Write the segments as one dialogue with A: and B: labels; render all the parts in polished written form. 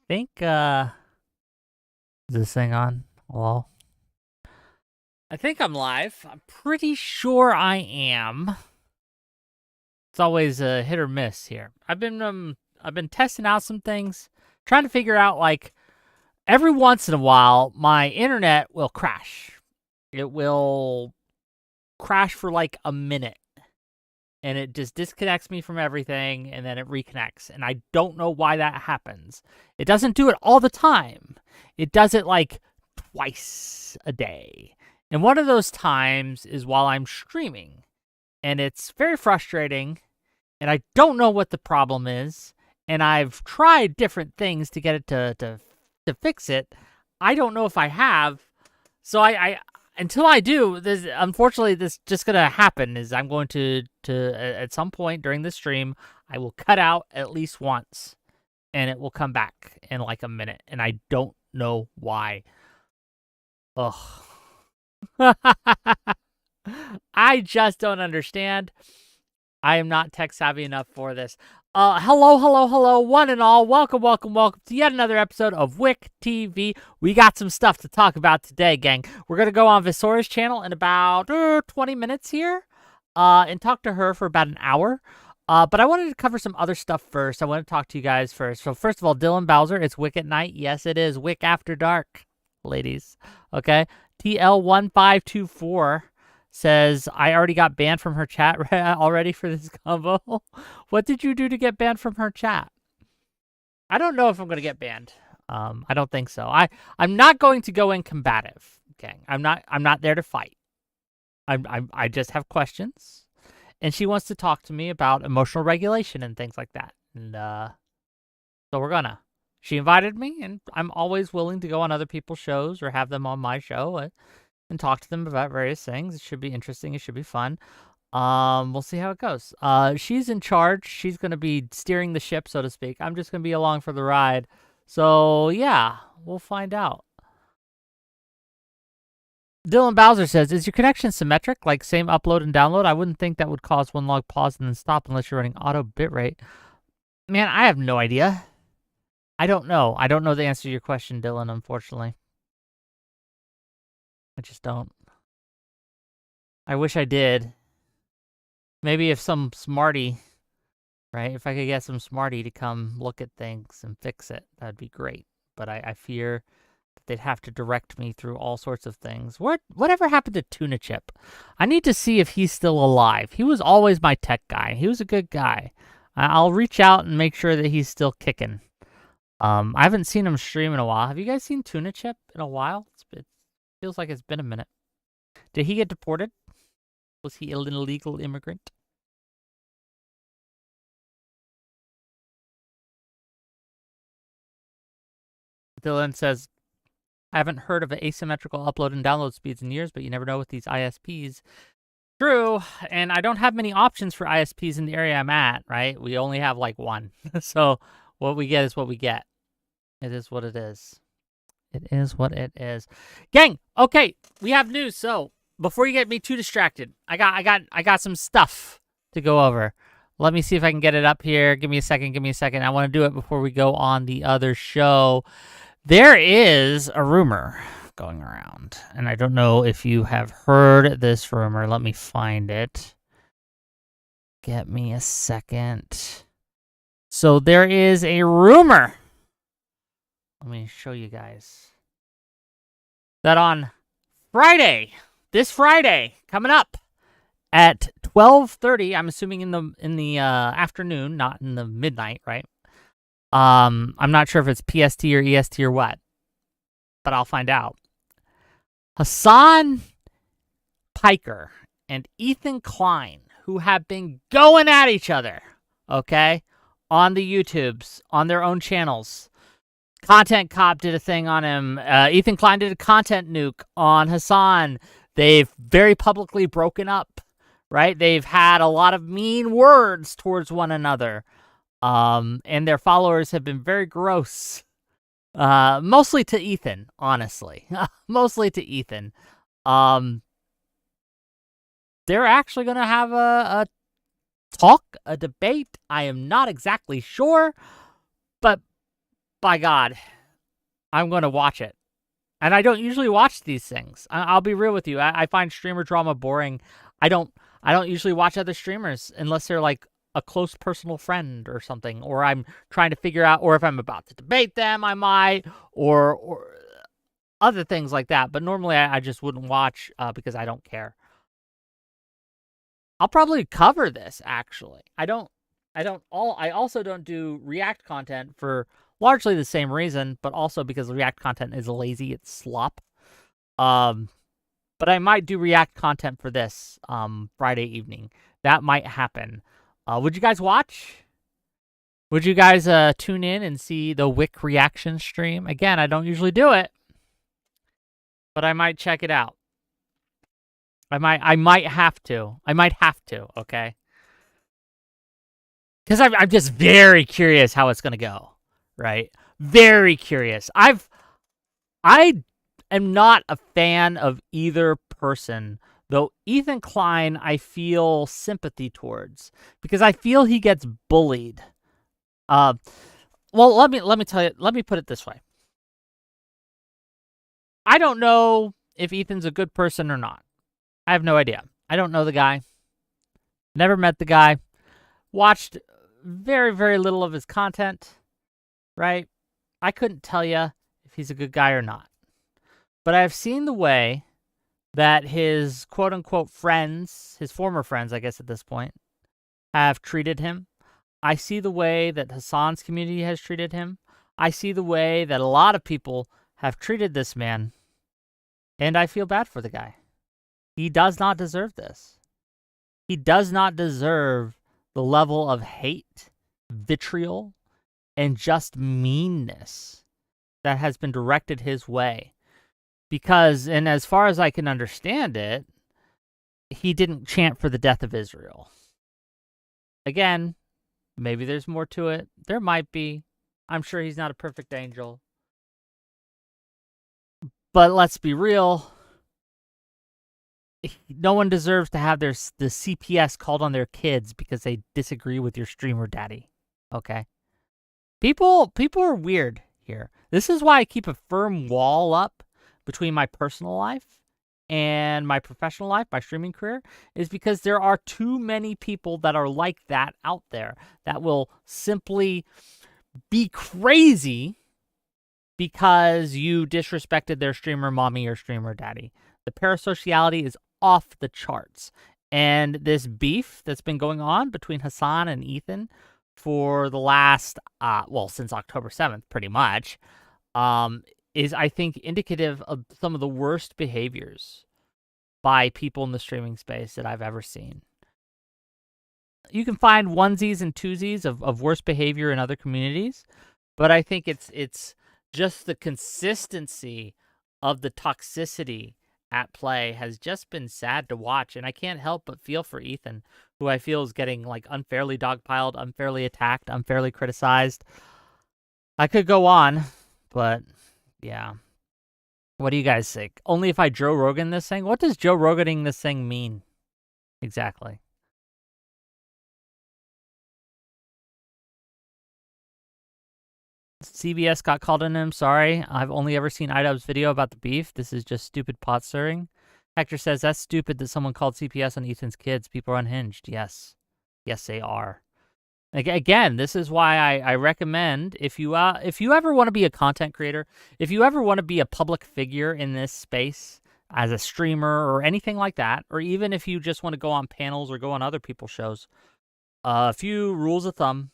A: think, is this thing on? Hello? I think I'm live. I'm pretty sure I am. It's always a hit or miss here. I've been testing out some things, trying to figure out, like, every once in a while, my internet will crash. It will crash for like a minute. And it just disconnects me from everything, and then it reconnects. And I don't know why that happens. It doesn't do it all the time. It does it like twice a day. And one of those times is while I'm streaming. And it's very frustrating. And I don't know what the problem is. And I've tried different things to get it to fix it. I don't know if I have. So I until I do, this unfortunately this just gonna happen is I'm going to at some point during the stream, I will cut out at least once and it will come back in like a minute, and I don't know why. Ugh. I just don't understand. I am not tech savvy enough for this. Hello, one and all. Welcome to yet another episode of Wick TV. We got some stuff to talk about today, gang. We're going to go on Visora's channel in about 20 minutes here and talk to her for about an hour. But I wanted to cover some other stuff first. I want to talk to you guys first. So first of all, Dylan Bowser, it's Wick at night. Yes, it is. Wick after dark, ladies. Okay. TL1524 says, I already got banned from her chat already for this combo. What did you do to get banned from her chat? I don't know if I'm going to get banned. I don't think so. I'm not going to go in combative, gang. I'm not there to fight. I just have questions. And she wants to talk to me about emotional regulation and things like that. And so we're gonna. She invited me, and I'm always willing to go on other people's shows or have them on my show and talk to them about various things. It should be interesting. It should be fun. We'll see how it goes. She's in charge. She's going to be steering the ship, so to speak. I'm just going to be along for the ride. So, yeah, we'll find out. Dylan Bowser says, is your connection symmetric, like same upload and download? I wouldn't think that would cause one log pause and then stop unless you're running auto bitrate. Man, I have no idea. I don't know. I don't know the answer to your question, Dylan, unfortunately. I just don't. I wish I did. Maybe if some smarty, right? If I could get some smarty to come look at things and fix it, that'd be great. But I fear that they'd have to direct me through all sorts of things. Whatever happened to Tuna Chip? I need to see if he's still alive. He was always my tech guy. He was a good guy. I'll reach out and make sure that he's still kicking. I haven't seen him stream in a while. Have you guys seen Tuna Chip in a while? It feels like it's been a minute. Did he get deported? Was he an illegal immigrant? Dylan says, I haven't heard of asymmetrical upload and download speeds in years, but you never know with these ISPs. True, and I don't have many options for ISPs in the area I'm at, right? We only have like one. So what we get is what we get. It is what it is. It is what it is. Gang, okay, we have news. So before you get me too distracted, I got some stuff to go over. Let me see if I can get it up here. Give me a second. I want to do it before we go on the other show. There is a rumor going around, and I don't know if you have heard this rumor. Let me find it. Get me a second. So there is a rumor. Let me show you guys. That on Friday, this Friday, coming up at 12:30, I'm assuming in the afternoon, not in the midnight, right? I'm not sure if it's PST or EST or what, but I'll find out. Hassan Piker and Ethan Klein, who have been going at each other, okay, on the YouTubes, on their own channels. Content Cop did a thing on him. Ethan Klein did a content nuke on Hassan. They've very publicly broken up, right? They've had a lot of mean words towards one another. And their followers have been very gross. Mostly to Ethan, honestly. Mostly to Ethan. They're actually going to have a talk, a debate. I am not exactly sure, but by God, I'm going to watch it. And I don't usually watch these things. I'll be real with you. I find streamer drama boring. I don't usually watch other streamers unless they're like a close personal friend or something, or I'm trying to figure out, or if I'm about to debate them, I might, or other things like that. But normally I just wouldn't watch because I don't care. I'll probably cover this actually. I also don't do React content for largely the same reason, but also because React content is lazy, it's slop. But I might do React content for this Friday evening. That might happen. Would you guys watch? Would you guys tune in and see the Wick reaction stream? Again, I don't usually do it, but I might check it out. I might have to. Okay? Because I'm just very curious how it's going to go, right? Very curious. I am not a fan of either person, though Ethan Klein I feel sympathy towards because I feel he gets bullied. Well, let me tell you. Let me put it this way. I don't know if Ethan's a good person or not. I have no idea. I don't know the guy. Never met the guy. Watched very, very little of his content, right? I couldn't tell you if he's a good guy or not. But I've seen the way that his quote-unquote friends, his former friends, I guess at this point, have treated him. I see the way that Hassan's community has treated him. I see the way that a lot of people have treated this man. And I feel bad for the guy. He does not deserve this. He does not deserve the level of hate, vitriol, and just meanness that has been directed his way. Because, and as far as I can understand it, he didn't chant for the death of Israel. Again, maybe there's more to it. There might be. I'm sure he's not a perfect angel. But let's be real. No one deserves to have the CPS called on their kids because they disagree with your streamer daddy. Okay? People are weird here. This is why I keep a firm wall up between my personal life and my professional life, my streaming career, is because there are too many people that are like that out there that will simply be crazy because you disrespected their streamer mommy or streamer daddy. The parasociality is off the charts. And this beef that's been going on between Hassan and Ethan for the last, since October 7th, pretty much, is, I think, indicative of some of the worst behaviors by people in the streaming space that I've ever seen. You can find onesies and twosies of worse behavior in other communities, but I think it's just the consistency of the toxicity at play has just been sad to watch, and I can't help but feel for Ethan, who I feel is getting like unfairly dogpiled, unfairly attacked, unfairly criticized. I could go on, but yeah. What do you guys think? Only if I Joe Rogan this thing? What does Joe Roganing this thing mean exactly? CBS got called on him. Sorry. I've only ever seen iDubbbz's video about the beef. This is just stupid pot stirring. Hector says, that's stupid that someone called CPS on Ethan's kids. People are unhinged. Yes. Yes, they are. Again, this is why I recommend if you ever want to be a content creator, if you ever want to be a public figure in this space as a streamer or anything like that, or even if you just want to go on panels or go on other people's shows, a few rules of thumb: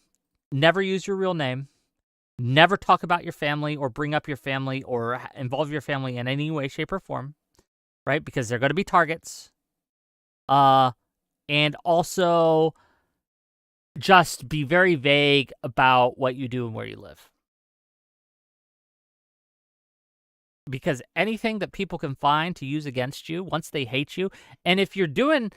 A: never use your real name. Never talk about your family or bring up your family or involve your family in any way, shape, or form, right? Because they're going to be targets. And also just be very vague about what you do and where you live. Because anything that people can find to use against you once they hate you, and if you're doing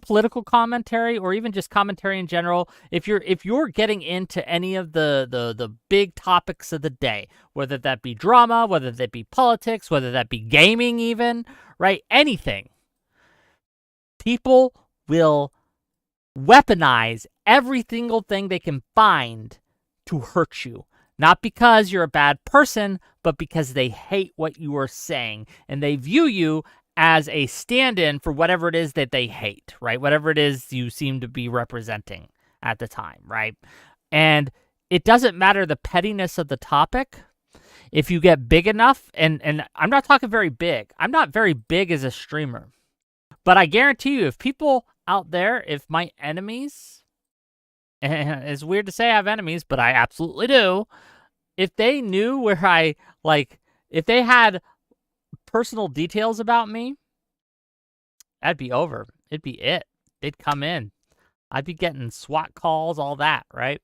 A: political commentary or even just commentary in general, if you're getting into any of the big topics of the day, whether that be drama, whether that be politics, whether that be gaming even, right? Anything. People will weaponize every single thing they can find to hurt you. Not because you're a bad person, but because they hate what you are saying, and they view you as a stand-in for whatever it is that they hate, right? Whatever it is you seem to be representing at the time, right? And it doesn't matter the pettiness of the topic. If you get big enough, and I'm not talking very big. I'm not very big as a streamer. But I guarantee you, if people out there, if my enemies, and it's weird to say I have enemies, but I absolutely do, if they knew where if they had personal details about me, that'd be over. It'd be it. They'd come in. I'd be getting SWAT calls, all that, right?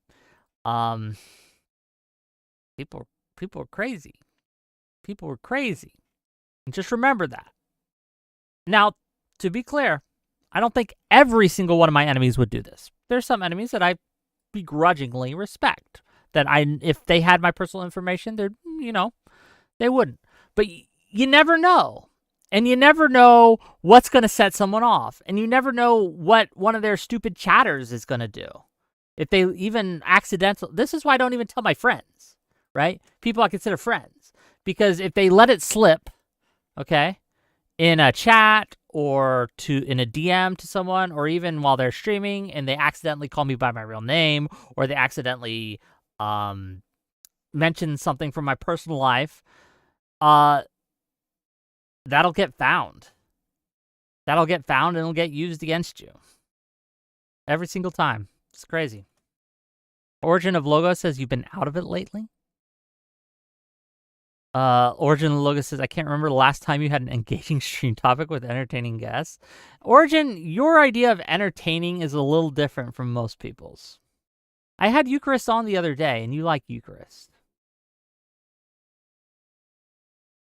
A: People are crazy. People are crazy. And just remember that. Now, to be clear, I don't think every single one of my enemies would do this. There's some enemies that I begrudgingly respect. That if they had my personal information, they wouldn't. But you never know. And you never know what's going to set someone off. And you never know what one of their stupid chatters is going to do. If they even this is why I don't even tell my friends, right? People I consider friends. Because if they let it slip, okay, in a chat or in a DM to someone, or even while they're streaming and they accidentally call me by my real name, or they accidentally mention something from my personal life, that'll get found. That'll get found and it'll get used against you. Every single time. It's crazy. Origin of Logo says you've been out of it lately. Origin of Logo says, I can't remember the last time you had an engaging stream topic with entertaining guests. Origin, your idea of entertaining is a little different from most people's. I had Eucharist on the other day, and you like Eucharist.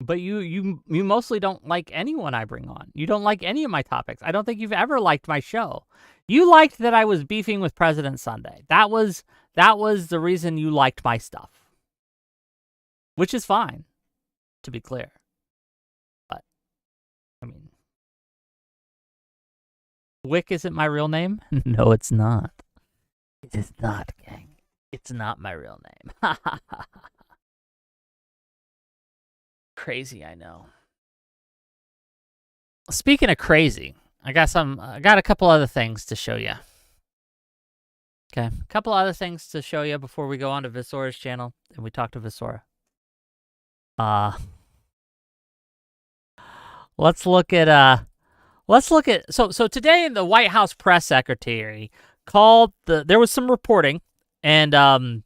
A: But you mostly don't like anyone I bring on. You don't like any of my topics. I don't think you've ever liked my show. You liked that I was beefing with President Sunday. That was the reason you liked my stuff. Which is fine, to be clear. But, I mean, Wick isn't my real name? No, it's not. It is not, gang. It's not my real name. Crazy, I know. Speaking of crazy, I got a couple other things to show you. Okay, a couple other things to show you before we go on to Visora's channel and we talk to Visora. Let's look at so today the White House press secretary called there was some reporting, and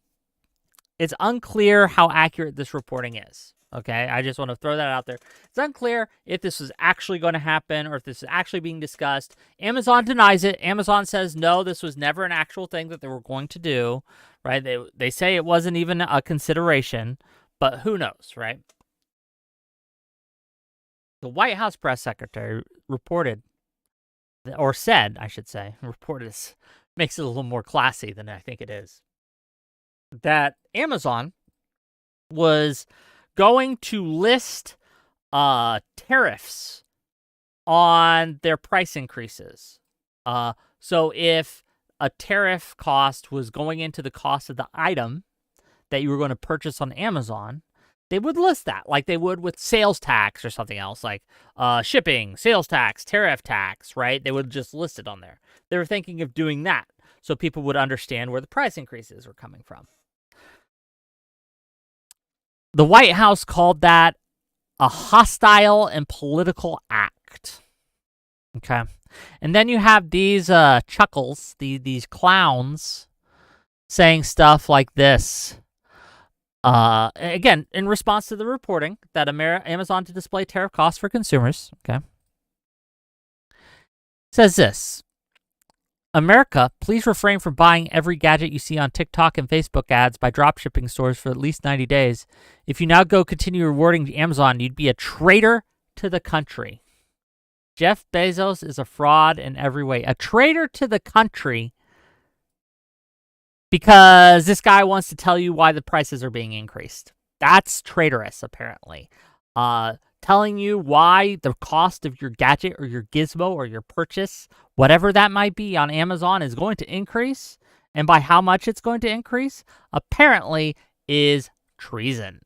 A: it's unclear how accurate this reporting is. Okay, I just want to throw that out there. It's unclear if this is actually going to happen or if this is actually being discussed. Amazon denies it. Amazon says, no, this was never an actual thing that they were going to do, right? They say it wasn't even a consideration, but who knows, right? The White House press secretary reported, or said, I should say, reported makes it a little more classy than I think it is, that Amazon was going to list tariffs on their price increases. So if a tariff cost was going into the cost of the item that you were going to purchase on Amazon, they would list that like they would with sales tax or something else, like shipping, sales tax, tariff tax, right? They would just list it on there. They were thinking of doing that so people would understand where the price increases were coming from. The White House called that a hostile and political act. Okay. And then you have these chuckles, these clowns, saying stuff like this. Again, in response to the reporting that Amazon to display tariff costs for consumers, okay, says this. America, please refrain from buying every gadget you see on TikTok and Facebook ads by dropshipping stores for at least 90 days. If you now continue rewarding Amazon, you'd be a traitor to the country. Jeff Bezos is a fraud in every way. A traitor to the country because this guy wants to tell you why the prices are being increased. That's traitorous, apparently. Telling you why the cost of your gadget or your gizmo or your purchase, whatever that might be on Amazon, is going to increase, and by how much it's going to increase, apparently is treason?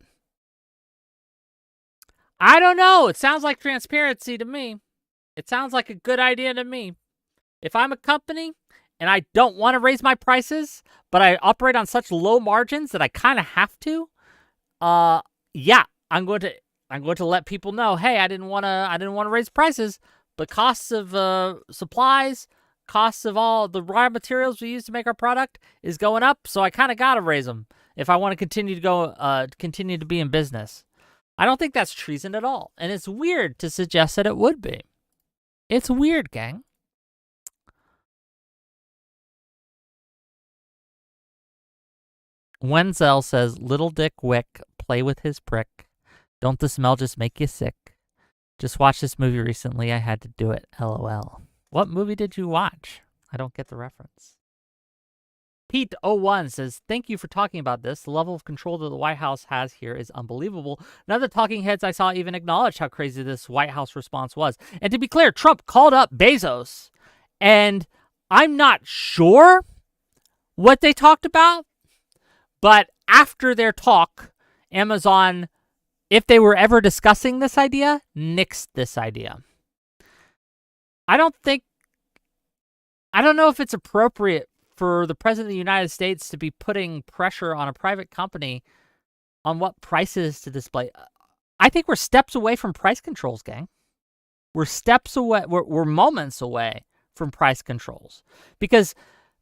A: I don't know. It sounds like transparency to me. It sounds like a good idea to me. If I'm a company and I don't want to raise my prices, but I operate on such low margins that I kind of have to, yeah, I'm going to let people know, hey, I didn't want to raise prices, but costs of supplies, costs of all the raw materials we use to make our product is going up, so I kind of got to raise them if I want to continue to be in business. I don't think that's treason at all, and it's weird to suggest that it would be. It's weird, gang. Wenzel says, Little Dick Wick, play with his prick. Don't the smell just make you sick? Just watched this movie recently. I had to do it. LOL. What movie did you watch? I don't get the reference. Pete01 says, thank you for talking about this. The level of control that the White House has here is unbelievable. None of the talking heads I saw even acknowledged how crazy this White House response was. And to be clear, Trump called up Bezos, and I'm not sure what they talked about, but after their talk, Amazon, if they were ever discussing this idea, nixed this idea. I don't know if it's appropriate for the President of the United States to be putting pressure on a private company on what prices to display. I think we're steps away from price controls, gang. We're steps away, we're moments away from price controls. Because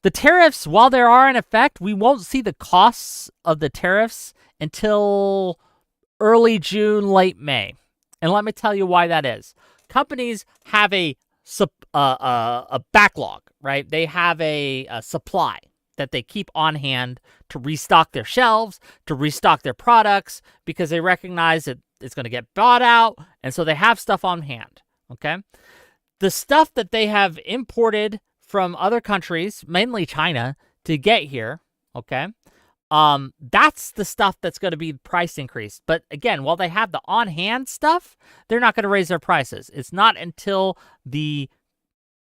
A: the tariffs, while they are in effect, we won't see the costs of the tariffs until early June, late May. And let me tell you why that is. Companies have a backlog, right? They have a supply that they keep on hand to restock their shelves, to restock their products, because they recognize that it's going to get bought out, and so they have stuff on hand, okay? The stuff that they have imported from other countries, mainly China, to get here, okay? That's the stuff that's going to be price increased. But again, while they have the on-hand stuff, they're not going to raise their prices. It's not until the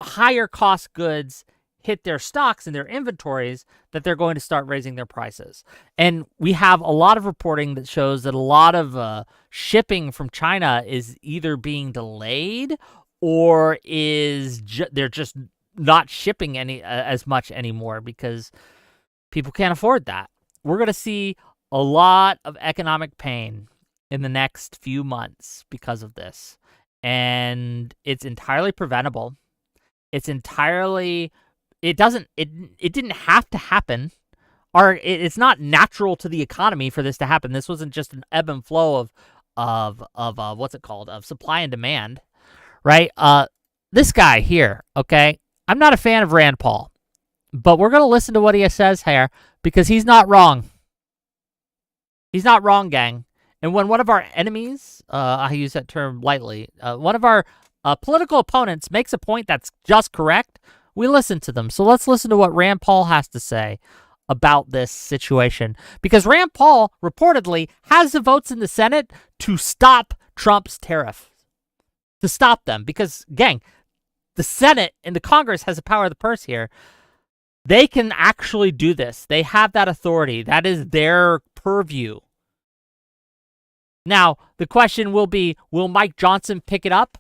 A: higher cost goods hit their stocks and their inventories that they're going to start raising their prices. And we have a lot of reporting that shows that a lot of shipping from China is either being delayed or they're just not shipping as much anymore because people can't afford that. We're going to see a lot of economic pain in the next few months because of this. And it's entirely preventable. It didn't have to happen. It's not natural to the economy for this to happen. This wasn't just an ebb and flow of supply and demand, right? This guy here, okay? I'm not a fan of Rand Paul, but we're going to listen to what he says here because he's not wrong. He's not wrong, gang. And when one of our enemies, I use that term lightly, one of our political opponents makes a point that's just correct, we listen to them. So let's listen to what Rand Paul has to say about this situation. Because Rand Paul reportedly has the votes in the Senate to stop Trump's tariff. To stop them. Because, gang, the Senate and the Congress has the power of the purse here. They can actually do this. They have that authority. That is their purview. Now, the question will be, will Mike Johnson pick it up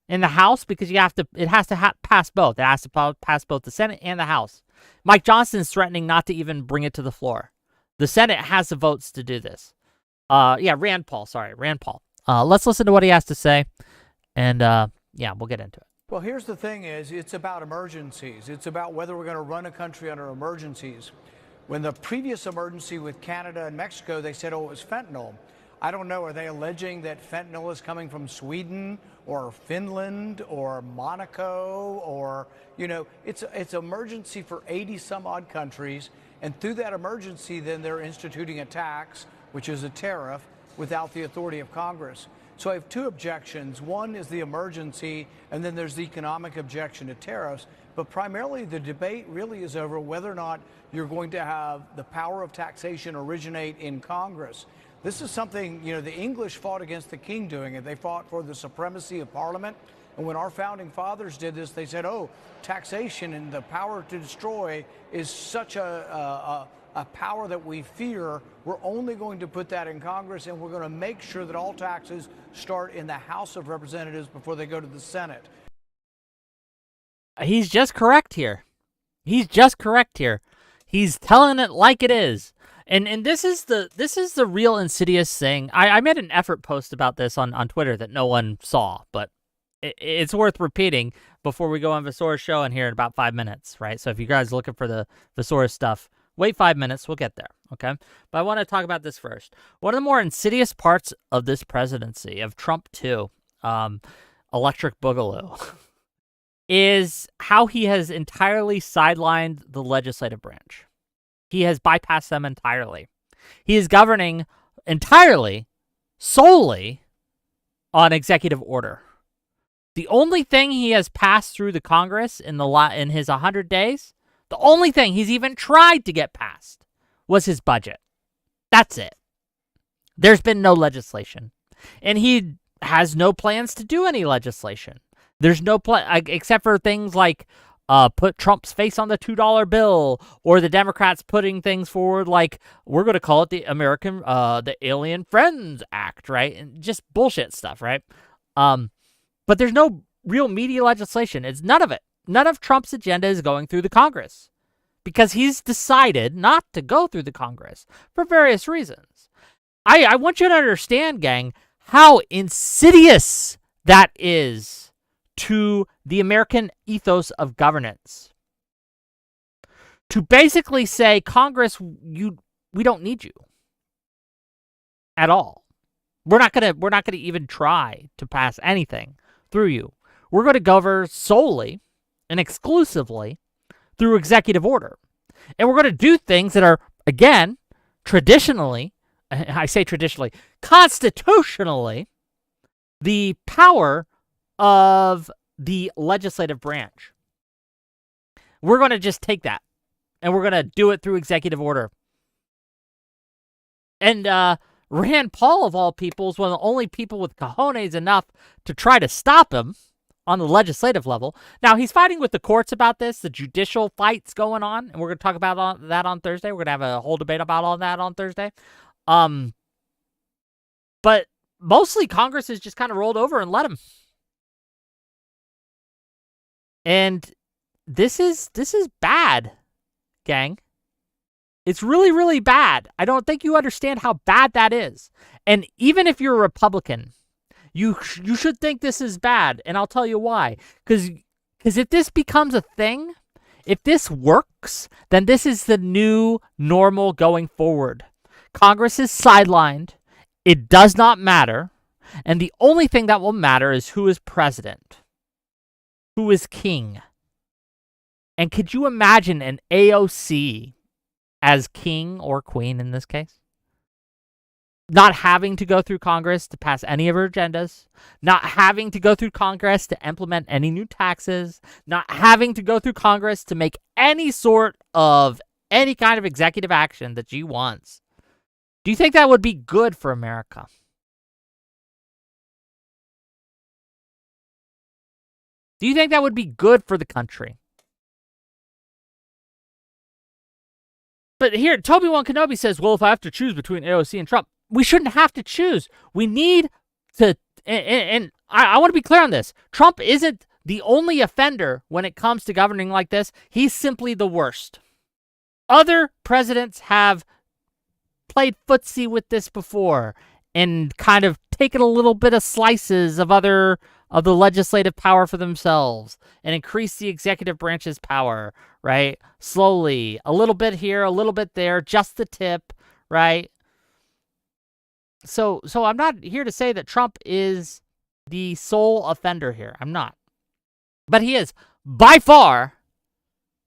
A: in the House? Because it has to pass both. It has to pass both the Senate and the House. Mike Johnson is threatening not to even bring it to the floor. The Senate has the votes to do this. Rand Paul. Let's listen to what he has to say, and we'll get into it.
B: Well, here's the thing is, it's about emergencies. It's about whether we're going to run a country under emergencies. When the previous emergency with Canada and Mexico, they said, it was fentanyl. I don't know, are they alleging that fentanyl is coming from Sweden or Finland or Monaco or, it's emergency for 80 some odd countries. And through that emergency, then they're instituting a tax, which is a tariff, without the authority of Congress. So I have two objections. One is the emergency, and then there's the economic objection to tariffs. But primarily, the debate really is over whether or not you're going to have the power of taxation originate in Congress. This is something, the English fought against the king doing it. They fought for the supremacy of Parliament. And when our founding fathers did this, they said, taxation and the power to destroy is such a a power that we fear. We're only going to put that in Congress, and we're going to make sure that all taxes start in the House of Representatives before they go to the Senate.
A: He's just correct here. He's just correct here. He's telling it like it is. And this is the real insidious thing. I made an effort post about this on Twitter that no one saw, but it's worth repeating before we go on Visora's show in here in about 5 minutes, right? So if you guys are looking for the Visora stuff, wait 5 minutes. We'll get there, okay? But I want to talk about this first. One of the more insidious parts of this presidency, of Trump too, Electric Boogaloo, is how he has entirely sidelined the legislative branch. He has bypassed them entirely. He is governing entirely, solely, on executive order. The only thing he has passed through the Congress in his 100 days, the only thing he's even tried to get passed was his budget. That's it. There's been no legislation. And he has no plans to do any legislation. There's no plan, except for things like put Trump's face on the $2 bill, or the Democrats putting things forward like, we're going to call it the Alien Friends Act, right? And just bullshit stuff, right? But there's no real media legislation. It's none of it. None of Trump's agenda is going through the Congress because he's decided not to go through the Congress for various reasons. I want you to understand, gang, how insidious that is to the American ethos of governance. To basically say, Congress, we don't need you at all. We're not gonna even try to pass anything through you. We're going to govern solely and exclusively through executive order. And we're going to do things that are, again, traditionally, I say traditionally, constitutionally, the power of the legislative branch. We're going to just take that, and we're going to do it through executive order. And Rand Paul, of all people, is one of the only people with cojones enough to try to stop him on the legislative level. Now, he's fighting with the courts about this, the judicial fight's going on, and we're going to talk about that on Thursday. We're going to have a whole debate about all that on Thursday. But mostly Congress has just kind of rolled over and let him. And this is bad, gang. It's really, really bad. I don't think you understand how bad that is. And even if you're a Republican, you should think this is bad. And I'll tell you why. Because if this becomes a thing, if this works, then this is the new normal going forward. Congress is sidelined. It does not matter. And the only thing that will matter is who is president, who is king. And could you imagine an AOC as king or queen in this case? Not having to go through Congress to pass any of her agendas, not having to go through Congress to implement any new taxes, not having to go through Congress to make any sort of any kind of executive action that she wants. Do you think that would be good for America? Do you think that would be good for the country? But here, Toby-Wan Kenobi says, well, if I have to choose between AOC and Trump, we shouldn't have to choose. We need to, and I want to be clear on this. Trump isn't the only offender when it comes to governing like this. He's simply the worst. Other presidents have played footsie with this before and kind of taken a little bit of slices of the legislative power for themselves and increase the executive branch's power, right? Slowly, a little bit here, a little bit there, just the tip, right? So I'm not here to say that Trump is the sole offender here. I'm not. But he is by far,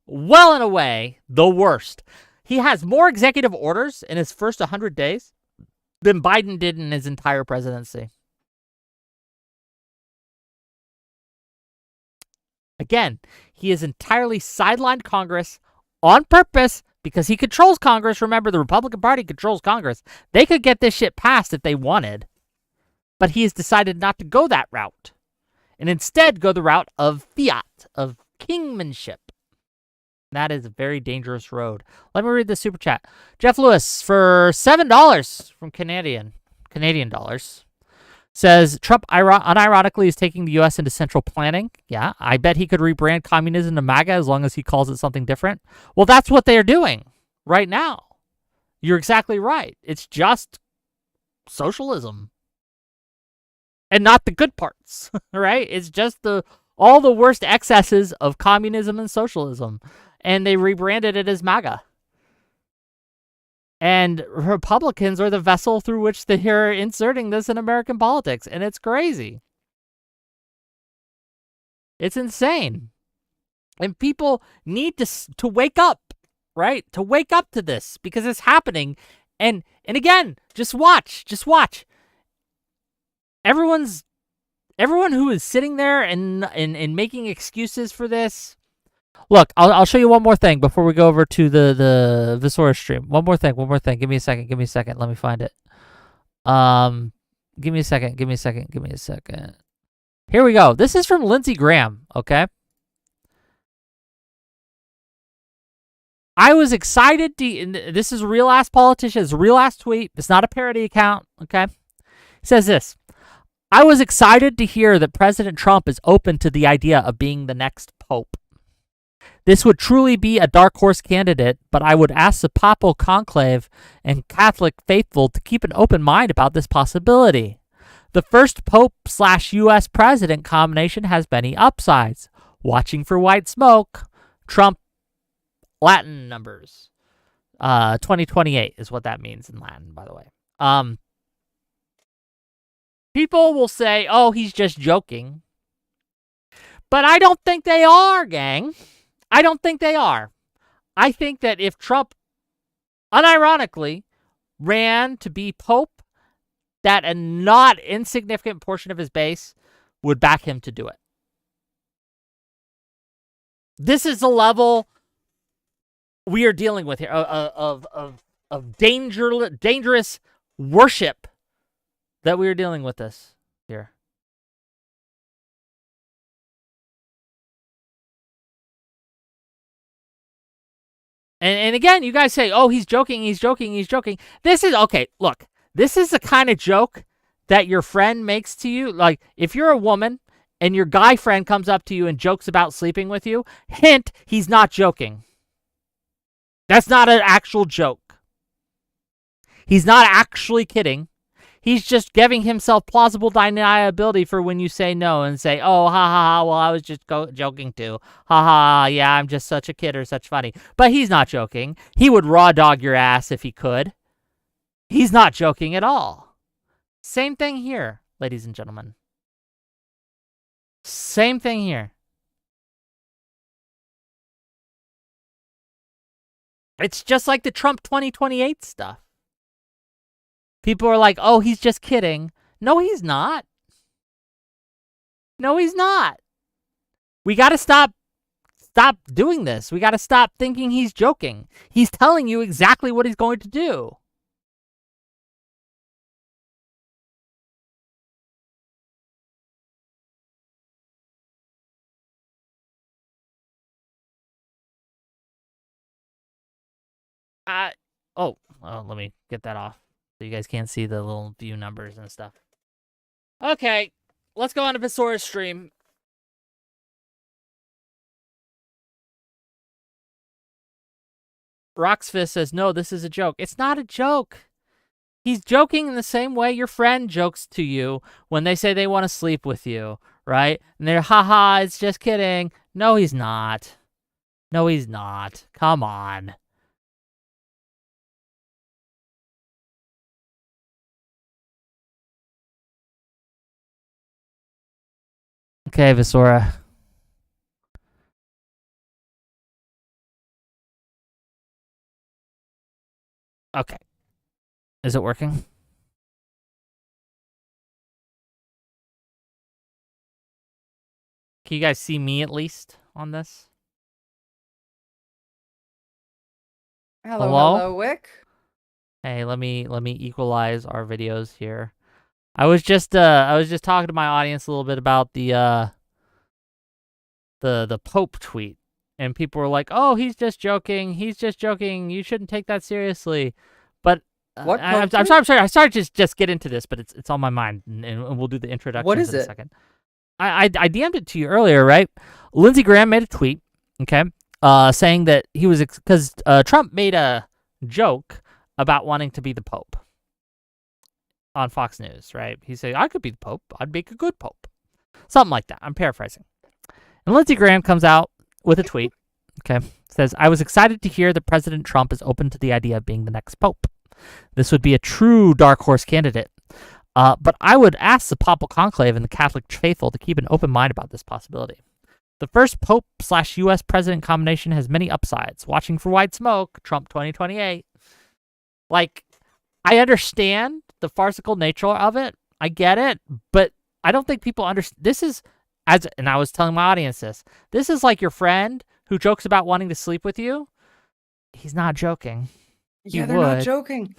A: well and away, the worst. He has more executive orders in his first 100 days than Biden did in his entire presidency. Again, he has entirely sidelined Congress on purpose because he controls Congress. Remember, the Republican Party controls Congress. They could get this shit passed if they wanted. But he has decided not to go that route and instead go the route of fiat, of kingmanship. That is a very dangerous road. Let me read the super chat. Jeff Lewis for $7 from Canadian dollars says Trump unironically is taking the U.S. into central planning. Yeah, I bet he could rebrand communism to MAGA as long as he calls it something different. Well, that's what they are doing right now. You're exactly right. It's just socialism and not the good parts, right? It's just all the worst excesses of communism and socialism, and they rebranded it as MAGA. And Republicans are the vessel through which they're inserting this in American politics, and it's crazy. It's insane. And people need to wake up, right? To wake up to this because it's happening. And again, just watch. Everyone who is sitting there and making excuses for this. Look, I'll show you one more thing before we go over to the Visora stream. One more thing. Give me a second. Let me find it. Give me a second. Here we go. This is from Lindsey Graham, okay? I was excited this is a real ass politician. It's a real ass tweet. It's not a parody account, okay? It says this. I was excited to hear that President Trump is open to the idea of being the next pope. This would truly be a dark horse candidate, but I would ask the Papal Conclave and Catholic faithful to keep an open mind about this possibility. The first Pope/U.S. president combination has many upsides. Watching for white smoke. Trump Latin numbers. 2028 is what that means in Latin, by the way. People will say, oh, he's just joking. But I don't think they are, gang. I don't think they are. I think that if Trump unironically ran to be Pope, that a not insignificant portion of his base would back him to do it. This is the level we are dealing with here of dangerous worship that we are dealing with this here. And again, you guys say, oh, he's joking. This is, okay, look, this is the kind of joke that your friend makes to you. Like, if you're a woman and your guy friend comes up to you and jokes about sleeping with you, hint, he's not joking. That's not an actual joke. He's not actually kidding. He's just giving himself plausible deniability for when you say no and say, oh, ha, well, I was just joking too. Ha, yeah, I'm just such a kid or such funny. But he's not joking. He would raw dog your ass if he could. He's not joking at all. Same thing here, ladies and gentlemen. Same thing here. It's just like the Trump 2028 stuff. People are like, oh, he's just kidding. No, he's not. We got to stop doing this. We got to stop thinking he's joking. He's telling you exactly what he's going to do. Let me get that off so you guys can't see the little view numbers and stuff. Okay, let's go on to Visora's stream. Roxfist says, no, this is a joke. It's not a joke. He's joking in the same way your friend jokes to you when they say they want to sleep with you, right? And they're, haha, it's just kidding. No, he's not. Come on. Okay, Visora. Okay. Is it working? Can you guys see me at least on this?
C: Hello, Wick.
A: Hey, let me equalize our videos here. I was just talking to my audience a little bit about the Pope tweet, and people were like, "Oh, he's just joking. He's just joking. You shouldn't take that seriously." But
C: What
A: I'm
C: country?
A: sorry. I started to just get into this, but it's on my mind, and we'll do the introductions
C: is
A: in a
C: it?
A: second. I DM'd it to you earlier, right? Lindsey Graham made a tweet, okay, saying that he was because Trump made a joke about wanting to be the Pope on Fox News, right? He said, "I could be the Pope. I'd make a good Pope," something like that. I'm paraphrasing. And Lindsey Graham comes out with a tweet, okay, says, "I was excited to hear that President Trump is open to the idea of being the next Pope. This would be a true dark horse candidate. But I would ask the Papal Conclave and the Catholic faithful to keep an open mind about this possibility. The first Pope/U.S. president combination has many upsides. Watching for white smoke, Trump 2028. Like, I understand the farcical nature of it. I get it. But I don't think people understand. This is, and I was telling my audience this is like your friend who jokes about wanting to sleep with you. He's not joking.
C: Yeah, they're not joking.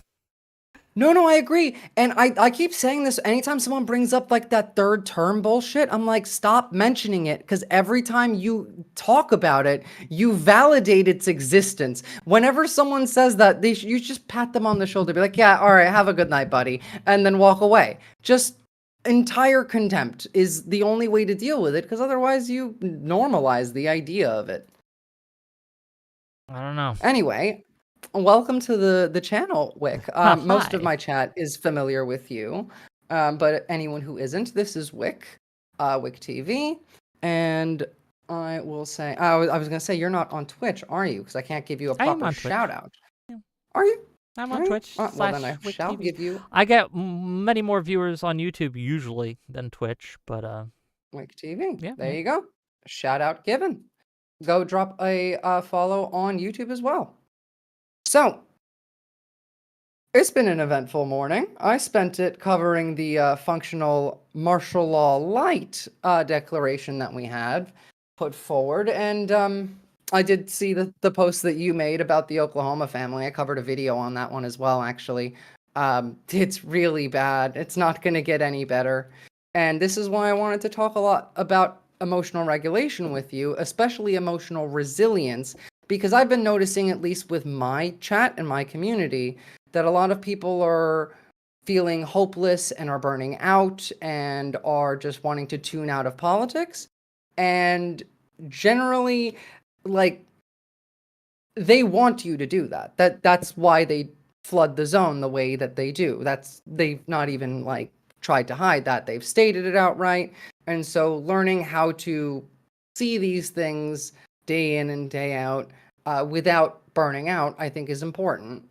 C: No, I agree. And I keep saying this anytime someone brings up like that third term bullshit, I'm like, stop mentioning it, because every time you talk about it, you validate its existence. Whenever someone says that, you just pat them on the shoulder, be like, yeah, all right, have a good night, buddy, and then walk away. Just entire contempt is the only way to deal with it, because otherwise you normalize the idea of it.
A: I don't know.
C: Anyway, welcome to the channel, Wick. Most of my chat is familiar with you, but anyone who isn't, this is Wick, Wick TV, and I will say, I was gonna say, you're not on Twitch, are you? Because I can't give you a proper shout out. Yeah. Are you?
A: I'm on Twitch.
C: Well, then I shall
A: TV.
C: give you.
A: I get many more viewers on YouTube usually than Twitch, but
C: Wick TV.
A: Yeah,
C: there you go. Shout out given. Go drop a follow on YouTube as well. So, it's been an eventful morning. I spent it covering the functional martial law light declaration that we had put forward, and I did see the post that you made about the Oklahoma family. I covered a video on that one as well, actually. It's really bad. It's not going to get any better. And this is why I wanted to talk a lot about emotional regulation with you, especially emotional resilience, because I've been noticing, at least with my chat and my community, that a lot of people are feeling hopeless and are burning out and are just wanting to tune out of politics. And generally, like, they want you to do that. That's why they flood the zone the way that they do. They've not even like tried to hide that. They've stated it outright. And so learning how to see these things day in and day out without burning out, I think, is important.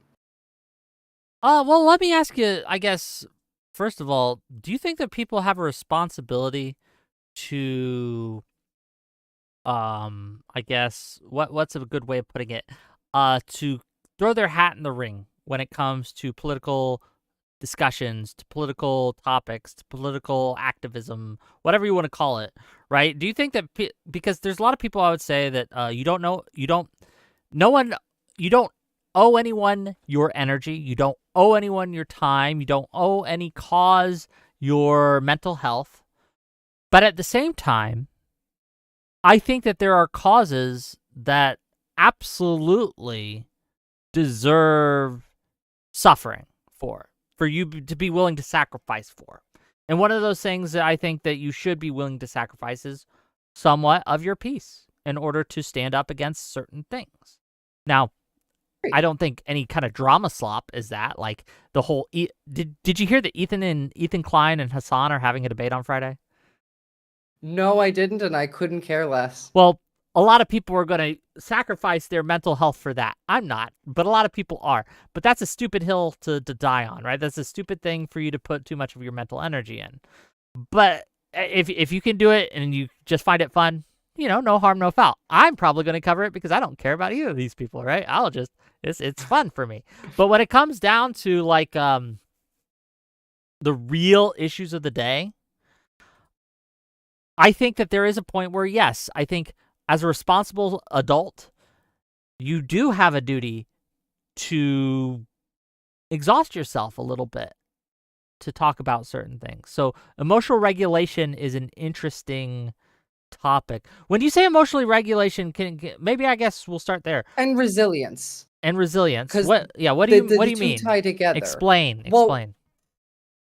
A: Well, let me ask you, I guess, first of all, do you think that people have a responsibility to, I guess, what's a good way of putting it, to throw their hat in the ring when it comes to political discussions, to political topics, to political activism, whatever you want to call it, right? Do you think that because there's a lot of people, I would say, that you don't owe anyone your energy, you don't owe anyone your time, you don't owe any cause your mental health, but at the same time, I think that there are causes that absolutely deserve suffering for you to be willing to sacrifice for. And one of those things that I think that you should be willing to sacrifice is somewhat of your peace in order to stand up against certain things. Now, I don't think any kind of drama slop is that. Like the whole did you hear that Ethan Klein and Hassan are having a debate on Friday?
C: No, I didn't, and I couldn't care less.
A: Well, a lot of people are going to sacrifice their mental health for that. I'm not, but a lot of people are. But that's a stupid hill to die on, right? That's a stupid thing for you to put too much of your mental energy in. But if you can do it and you just find it fun, no harm, no foul. I'm probably going to cover it because I don't care about either of these people, right? It's fun for me. But when it comes down to like the real issues of the day, I think that there is a point where, yes, I think as a responsible adult, you do have a duty to exhaust yourself a little bit to talk about certain things. So emotional regulation is an interesting topic. When you say emotionally regulation, maybe I guess we'll start there.
C: And resilience.
A: And resilience.
C: 'Cause
A: What do you
C: two
A: mean?
C: tie together.
A: Explain.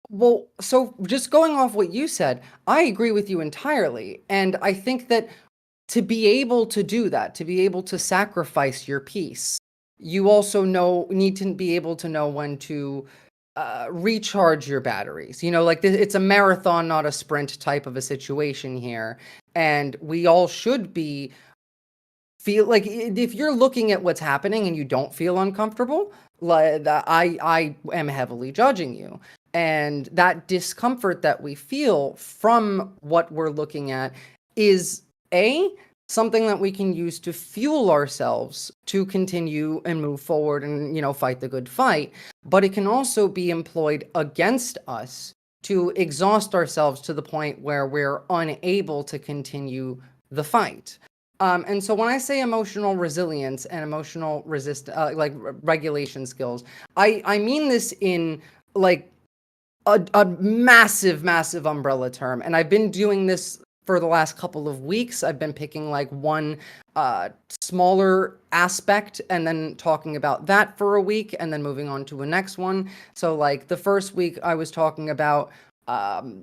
C: Well, so just going off what you said, I agree with you entirely. And I think that to be able to do that, to be able to sacrifice your peace, you also need to be able to know when to recharge your batteries. Like it's a marathon, not a sprint type of a situation here. And we all should feel like, if you're looking at what's happening and you don't feel uncomfortable, like I am heavily judging you. And that discomfort that we feel from what we're looking at is something that we can use to fuel ourselves to continue and move forward and, fight the good fight. But it can also be employed against us to exhaust ourselves to the point where we're unable to continue the fight. And so when I say emotional resilience and emotional regulation skills, I mean this in like a massive, massive umbrella term. And I've been doing this for the last couple of weeks. I've been picking like one smaller aspect and then talking about that for a week and then moving on to a next one. So like the first week I was talking about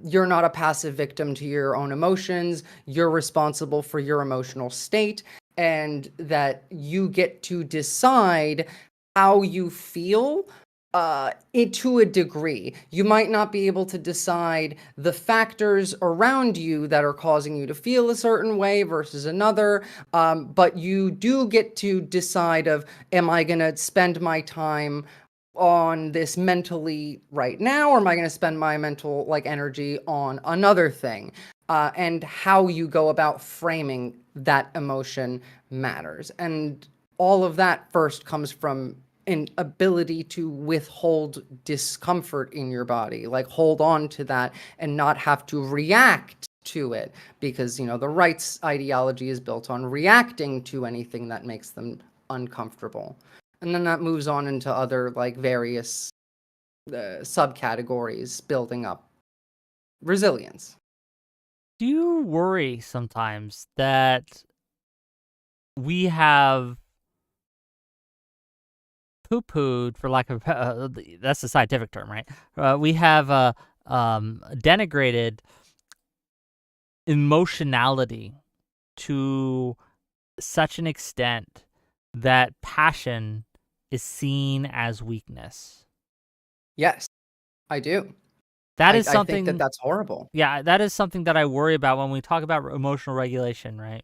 C: you're not a passive victim to your own emotions. You're responsible for your emotional state, and that you get to decide how you feel to a degree. You might not be able to decide the factors around you that are causing you to feel a certain way versus another, but you do get to decide am I going to spend my time on this mentally right now, or am I going to spend my mental energy on another thing? And how you go about framing that emotion matters. And all of that first comes from an ability to withhold discomfort in your body, like hold on to that and not have to react to it, because the rights ideology is built on reacting to anything that makes them uncomfortable. And then that moves on into other various subcategories, building up resilience.
A: Do you worry sometimes that we have poo-pooed, for lack of that's the scientific term, right? We have denigrated emotionality to such an extent that passion is seen as weakness.
C: Yes, I do.
A: That is something
C: I think that's horrible.
A: Yeah, that is something that I worry about when we talk about emotional regulation, right?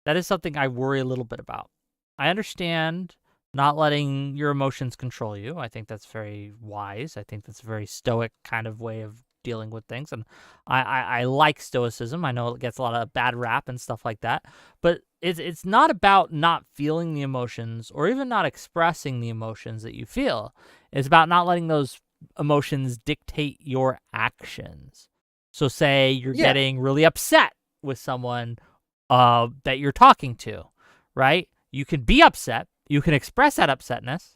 A: That is something I worry a little bit about. I understand not letting your emotions control you. I think that's very wise. I think that's a very stoic kind of way of dealing with things. And I like stoicism. I know it gets a lot of bad rap and stuff like that. But it's not about not feeling the emotions or even not expressing the emotions that you feel. It's about not letting those emotions dictate your actions. So say you're getting really upset with someone that you're talking to, right? You can be upset. You can express that upsetness,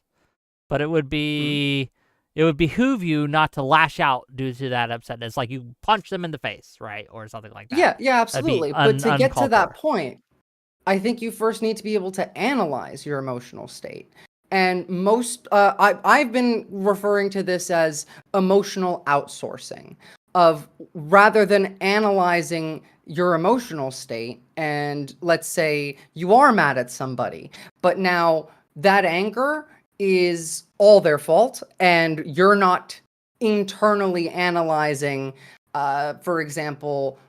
A: but it would behoove you not to lash out due to that upsetness. Like you punch them in the face, right? Or something like that.
C: Yeah, absolutely. But to get to that point, I think you first need to be able to analyze your emotional state. And I've been referring to this as emotional outsourcing, of rather than analyzing your emotional state, and let's say you are mad at somebody, but now that anger is all their fault and you're not internally analyzing, for example,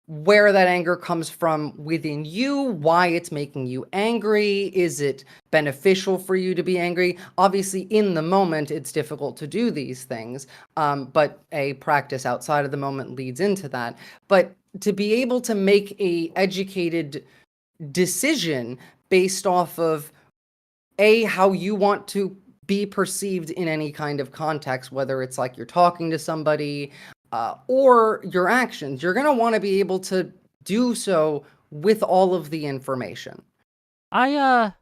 C: where that anger comes from within you, why it's making you angry, is it beneficial for you to be angry? Obviously, in the moment, it's difficult to do these things, but a practice outside of the moment leads into that. But to be able to make a educated decision based off of how you want to be perceived in any kind of context, whether it's like you're talking to somebody, or your actions, you're going to want to be able to do so with all of the information.
A: I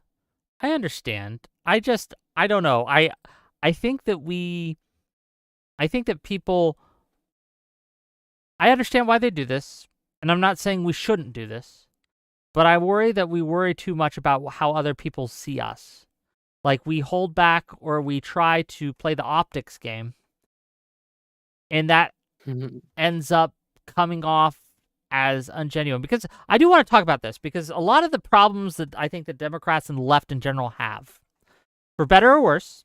A: understand. I don't know. I think that people, I understand why they do this. And I'm not saying we shouldn't do this, but I worry that we worry too much about how other people see us. Like we hold back or we try to play the optics game, and that ends up coming off as ungenuine. Because I do want to talk about this, because a lot of the problems that I think the Democrats and the left in general have, for better or worse,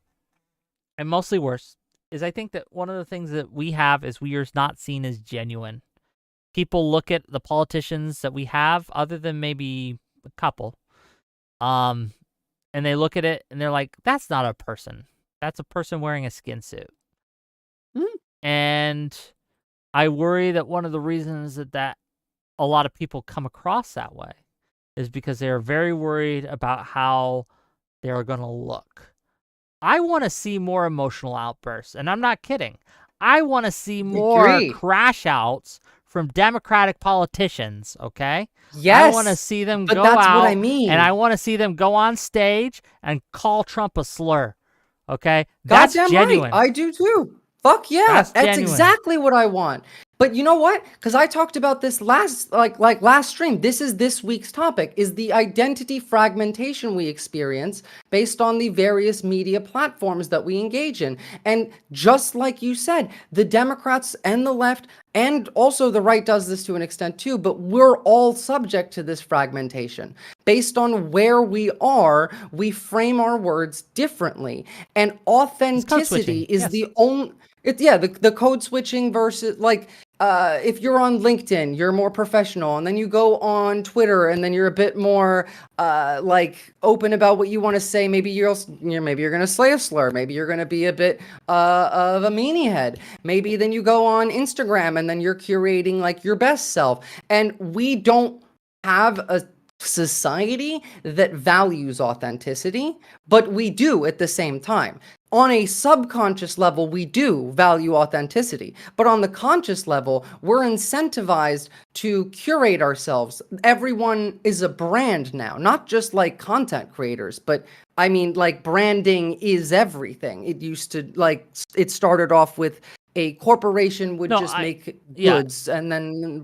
A: and mostly worse, is I think that one of the things that we have is we are not seen as genuine. People look at the politicians that we have, other than maybe a couple, and they look at it and they're like, that's not a person. That's a person wearing a skin suit. And I worry that one of the reasons that a lot of people come across that way is because they are very worried about how they are going to look. I want to see more emotional outbursts, and I'm not kidding. I want to see more crash outs from Democratic politicians, okay?
C: Yes.
A: I want to see them go
C: that's
A: out,
C: what I mean.
A: and I want to see them go on stage and call Trump a slur, okay? That's genuine.
C: Right. I do too. Fuck yeah. That's exactly what I want. But you know what? Because I talked about this last stream. This is this week's topic, is the identity fragmentation we experience based on the various media platforms that we engage in. And just like you said, the Democrats and the left, and also the right does this to an extent too, but we're all subject to this fragmentation. Based on where we are, we frame our words differently. And authenticity is the only... the code switching versus if you're on LinkedIn, you're more professional, and then you go on Twitter, and then you're a bit more open about what you want to say. Maybe you're going to slay a slur. Maybe you're going to be a bit of a meanie head. Maybe then you go on Instagram, and then you're curating your best self. And we don't have a society that values authenticity, but we do at the same time. On a subconscious level, we do value authenticity, but on the conscious level, we're incentivized to curate ourselves. Everyone is a brand now, not just content creators, but I mean, branding is everything. It used to, it started off with a corporation would make goods and then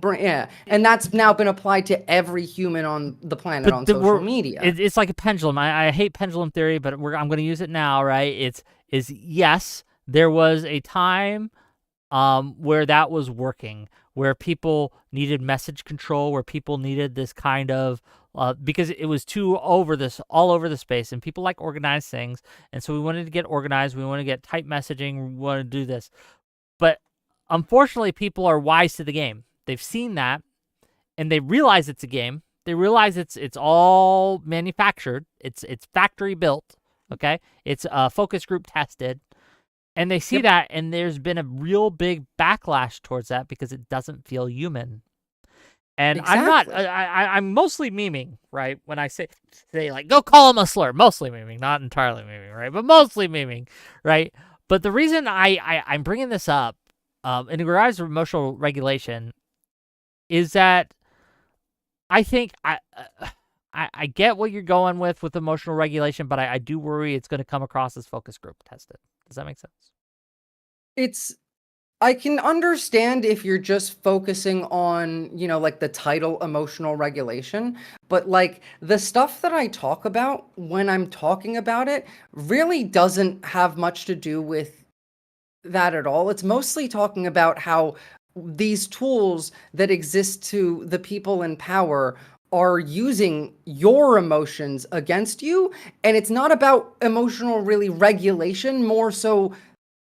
C: and that's now been applied to every human on the planet on social media.
A: It's like a pendulum. I hate pendulum theory, but I'm going to use it now, right? Yes, there was a time where that was working, where people needed message control, where people needed this kind of because it was all over the space, and people like organized things, and so we wanted to get organized, we wanted to get type messaging, we wanted to do this. But unfortunately, people are wise to the game. They've seen that, and they realize it's a game. They realize it's all manufactured. It's factory built. Okay, it's focus group tested, and they see that, and there's been a real big backlash towards that because it doesn't feel human. And I'm mostly memeing, right? When I say go call him a slur, mostly memeing, not entirely memeing, right? But mostly memeing, right? But the reason I'm bringing this up in regards to emotional regulation is that I think I get what you're going with emotional regulation, but I do worry it's going to come across as focus group tested. Does that make sense?
C: I can understand if you're just focusing on, the title emotional regulation, but the stuff that I talk about when I'm talking about it really doesn't have much to do with that at all. It's mostly talking about how these tools that exist to the people in power are using your emotions against you. And it's not about emotional really regulation, more so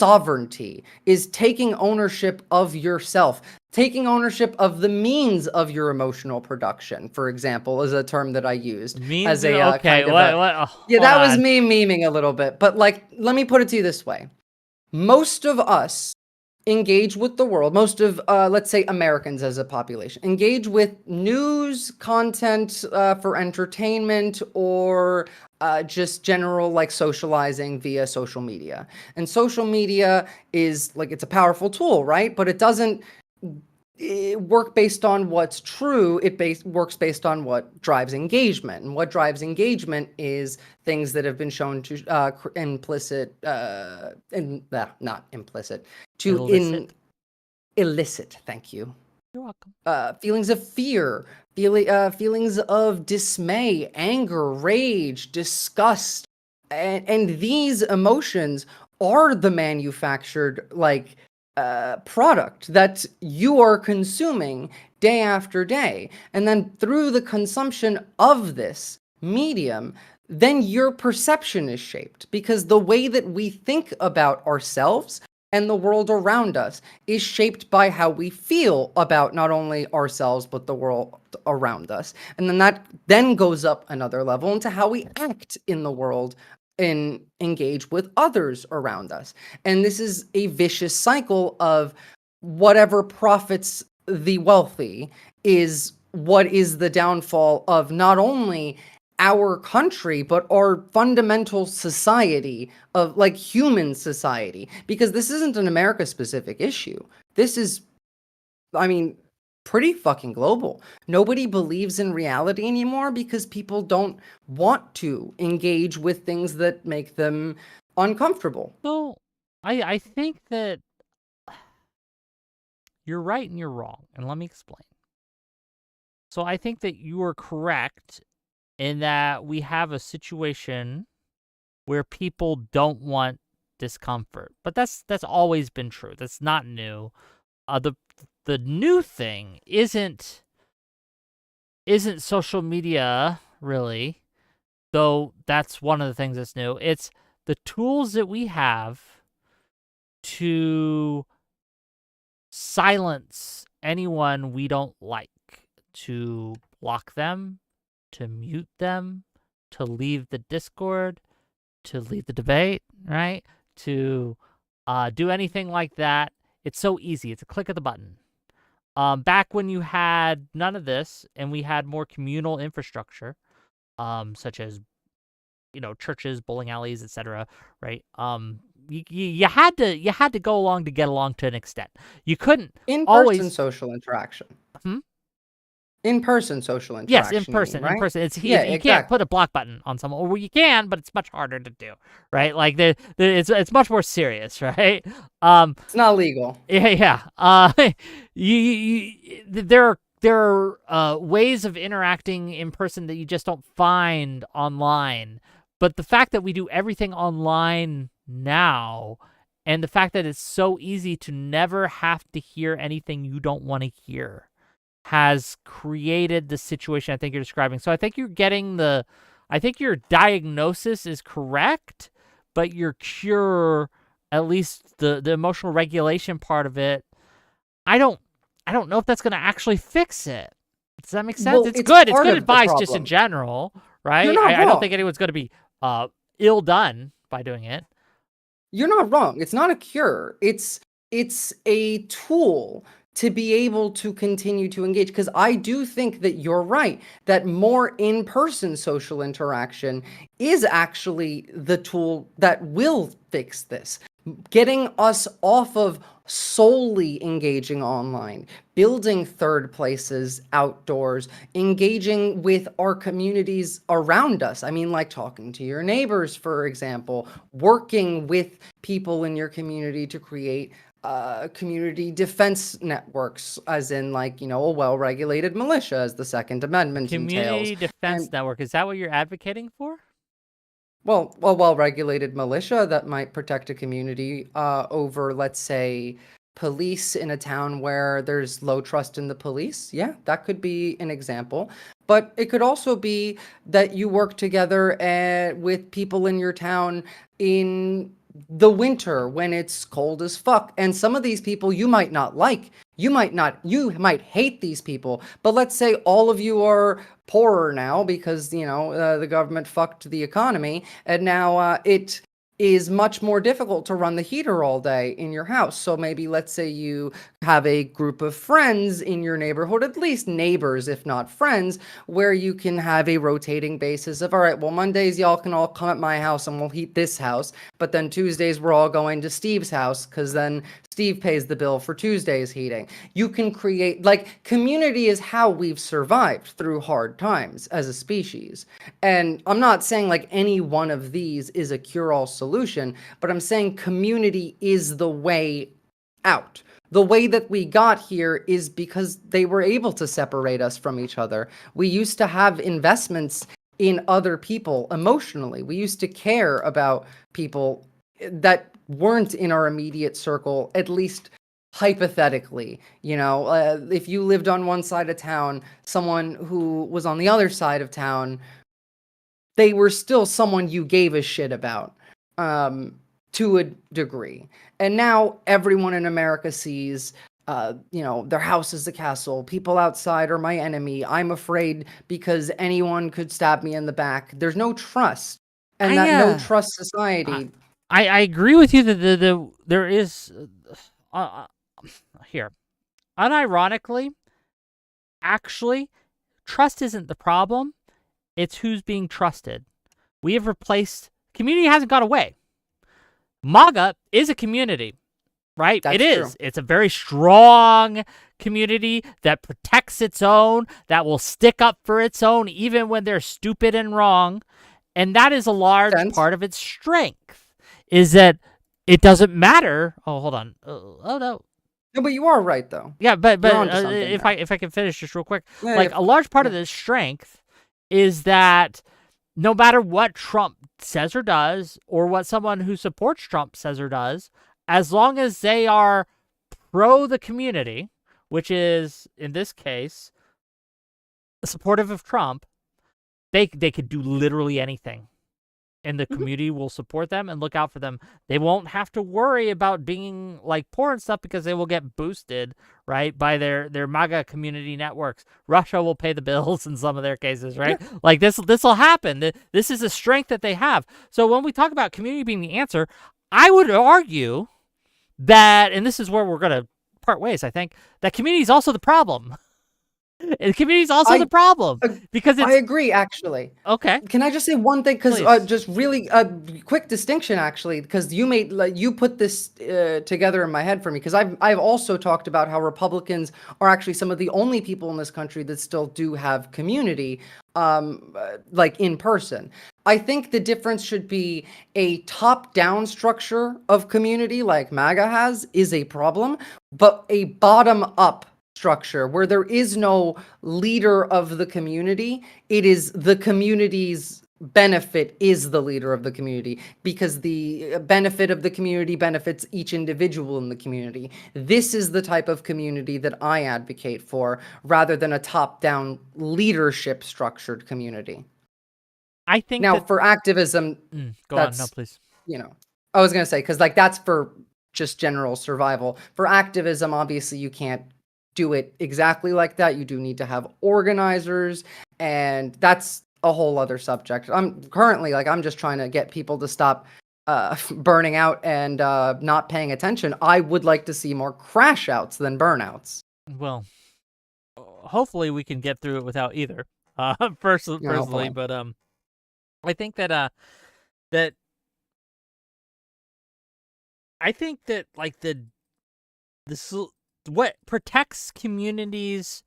C: sovereignty is taking ownership of yourself, taking ownership of the means of your emotional production, for example, is a term that I used as a that was me memeing a little bit. But let me put it to you this way. Most of us engage with the world, most of, let's say, Americans as a population, engage with news content for entertainment or just general socializing via social media. And social media is it's a powerful tool, right? But it doesn't work based on what's true. It works based on what drives engagement. And what drives engagement is things that have been shown to illicit. Thank you.
A: You're welcome.
C: Feelings of fear, feelings of dismay, anger, rage, disgust, and these emotions are the manufactured product that you are consuming day after day. And then through the consumption of this medium, then your perception is shaped, because the way that we think about ourselves and the world around us is shaped by how we feel about not only ourselves but the world around us. And then that then goes up another level into how we act in the world and engage with others around us. And this is a vicious cycle of whatever profits the wealthy is what is the downfall of not only our country, but our fundamental society of like human society, because this isn't an America specific issue. This is, I mean, pretty fucking global. Nobody believes in reality anymore because people don't want to engage with things that make them uncomfortable.
A: So, I think that you're right and you're wrong, and let me explain. So I think that you are correct in that we have a situation where people don't want discomfort, but that's always been true. That's not new. The new thing isn't social media really, though that's one of the things that's new. It's the tools that we have to silence anyone we don't like, to block them, to mute them, to leave the Discord, to leave the debate, right? To do anything like that. It's so easy. It's a click of the button. Back when you had none of this and we had more communal infrastructure, such as, churches, bowling alleys, etc., right? You had to go along to get along to an extent. You couldn't
C: In-person
A: always
C: social interaction.
A: Hmm?
C: In-person social
A: Yes,
C: interaction.
A: in person.
C: Right?
A: In person. You
C: exactly.
A: can't put a block button on someone, or you can, but it's much harder to do, right? Like it's much more serious, right?
C: It's not legal.
A: Yeah. There are ways of interacting in person that you just don't find online. But the fact that we do everything online now, and the fact that it's so easy to never have to hear anything you don't want to hear, has created the situation I think you're describing. So I think I think your diagnosis is correct, but your cure, at least the emotional regulation part of it, I don't know if that's going to actually fix it. Does that make sense?
C: Well,
A: it's good. It's good advice just
C: problem.
A: in general, right?
C: You're not
A: I don't
C: wrong.
A: think anyone's going to be ill done by doing it.
C: You're not wrong. It's not a cure. It's a tool to be able to continue to engage, because I do think that you're right, that more in-person social interaction is actually the tool that will fix this. Getting us off of solely engaging online, building third places outdoors, engaging with our communities around us. I mean, like talking to your neighbors, for example, working with people in your community to create community defense networks, as in a well-regulated militia, as the Second Amendment
A: Community
C: entails.
A: Defense Network, is that what you're advocating for?
C: Well, a well-regulated militia that might protect a community over, let's say, police in a town where there's low trust in the police. Yeah, that could be an example. But it could also be that you work together with people in your town in the winter when it's cold as fuck. And some of these people you might not like. You might hate these people. But let's say all of you are poorer now because, the government fucked the economy. And now it is much more difficult to run the heater all day in your house. So maybe let's say you have a group of friends in your neighborhood, at least neighbors, if not friends, where you can have a rotating basis of, all right, well, Mondays y'all can all come at my house and we'll heat this house. But then Tuesdays we're all going to Steve's house because then Steve pays the bill for Tuesday's heating. You can create, community is how we've survived through hard times as a species. And I'm not saying any one of these is a cure-all solution, but I'm saying community is the way out. The way that we got here is because they were able to separate us from each other. We used to have investments in other people emotionally. We used to care about people that weren't in our immediate circle, at least hypothetically. If you lived on one side of town, someone who was on the other side of town, they were still someone you gave a shit about, to a degree. And now everyone in America sees, their house is a castle. People outside are my enemy. I'm afraid because anyone could stab me in the back. There's no trust. And that no trust society.
A: I agree with you that there is here. Unironically, actually, trust isn't the problem. It's who's being trusted. We have replaced... Community hasn't gone away. MAGA is a community, right?
C: That's
A: it is.
C: true.
A: It's a very strong community that protects its own, that will stick up for its own, even when they're stupid and wrong. And that is a large part of its strength, is that it doesn't matter. Oh, hold on. Oh, no.
C: No, but you are right, though.
A: Yeah, but if I can finish just real quick. A large part of this strength is that no matter what Trump says or does, or what someone who supports Trump says or does, as long as they are pro the community, which is, in this case, supportive of Trump, they could do literally anything. And the community will support them and look out for them. They won't have to worry about being poor and stuff because they will get boosted, right, by their MAGA community networks. Russia will pay the bills in some of their cases, right? Yeah. This will happen. This is a strength that they have. So when we talk about community being the answer, I would argue that, and this is where we're going to part ways, I think, that community is also the problem. And the community is also the problem because I
C: agree, actually.
A: Okay.
C: Can I just say one thing? Because just really a quick distinction, actually, because you put this together in my head for me. Because I've also talked about how Republicans are actually some of the only people in this country that still do have community, in person. I think the difference should be a top-down structure of community like MAGA has is a problem, but a bottom-up structure where there is no leader of the community. It is the community's benefit is the leader of the community, because the benefit of the community benefits each individual in the community. This is the type of community that I advocate for, rather than a top-down leadership structured community.
A: I think
C: now for activism,
A: go on, no, please.
C: I was going to say, because that's for just general survival. For activism, obviously you can't do it exactly like that. You do need to have organizers, and that's a whole other subject. I'm currently I'm just trying to get people to stop burning out and not paying attention. I would like to see more crash outs than burnouts.
A: Well, hopefully we can get through it without either. Personally, but I think that what protects communities,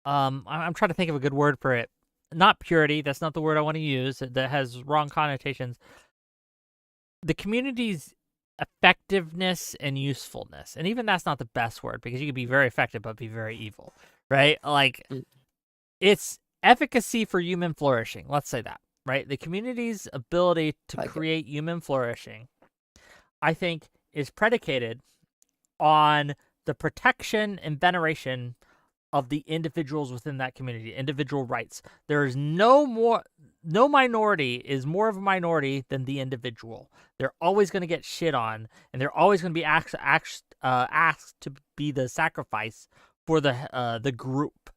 A: I'm trying to think of a good word for it. Not purity, that's not the word I want to use, that has wrong connotations. The community's effectiveness and usefulness. And even that's not the best word, because you can be very effective but be very evil, right? It's efficacy for human flourishing. Let's say that, right? The community's ability to create human flourishing, I think, is predicated on the protection and veneration of the individuals within that community, individual rights. There is no minority is more of a minority than the individual. They're always going to get shit on, and they're always going to be asked to be the sacrifice for the group.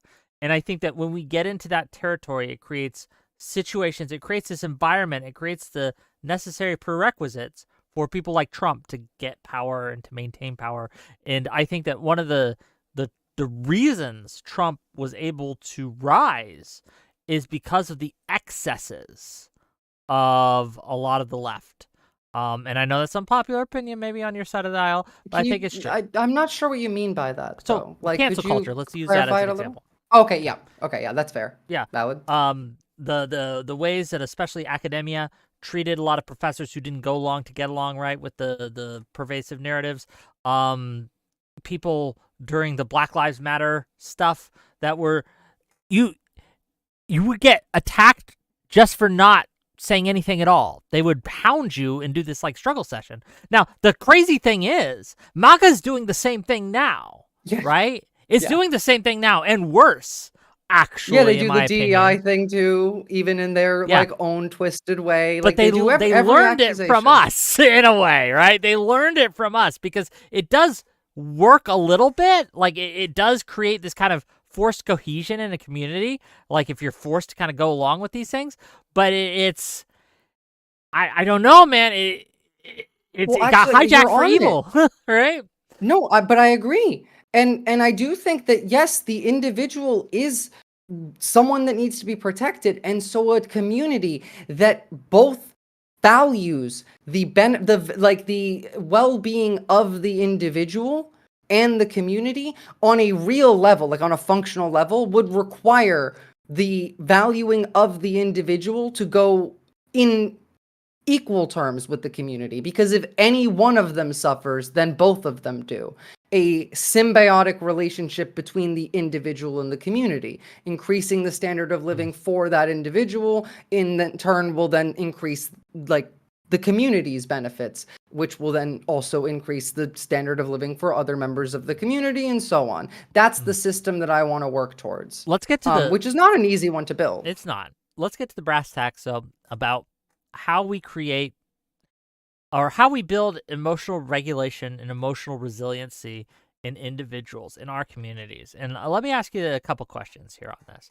A: And I think that when we get into that territory, it creates situations, it creates this environment, it creates the necessary prerequisites for people like Trump to get power and to maintain power. And I think that one of the reasons Trump was able to rise is because of the excesses of a lot of the left. And I know that's unpopular opinion, maybe on your side of the aisle, but I think it's true.
C: I'm not sure what you mean by that.
A: So, cancel culture. Let's use that as an example.
C: Okay, yeah, that's fair.
A: Yeah,
C: valid.
A: The ways that especially academia treated a lot of professors who didn't go along to get along right with the pervasive narratives. people during the Black Lives Matter stuff that were you would get attacked just for not saying anything at all. They would hound you and do this like struggle session. Now, the crazy thing is, MAGA's doing the same thing now, right? It's doing the same thing now and worse, actually.
C: Yeah, they do
A: in
C: the
A: my
C: DEI
A: opinion.
C: thing too, even in their like own twisted way.
A: But
C: like they do
A: they
C: every
A: learned it from us in a way, right? They learned it from us because it does work a little bit. Like it does create this kind of forced cohesion in a community. Like if you're forced to kind of go along with these things, but it's I don't know, man. It got hijacked for evil, right?
C: No, but I agree. And I do think that yes, the individual is someone that needs to be protected, and so a community that both values the well-being of the individual and the community on a real level, like on a functional level, would require the valuing of the individual to go in equal terms with the community, because if any one of them suffers, then both of them do. A symbiotic relationship between the individual and the community, increasing the standard of living for that individual in turn will then increase like the community's benefits, which will then also increase the standard of living for other members of the community and so on. That's the system that I want to work towards.
A: Let's get to
C: which is not an easy one to build.
A: It's not. Let's get to the brass tacks about how we create or how we build emotional regulation and emotional resiliency in individuals in our communities. And let me ask you a couple questions here on this.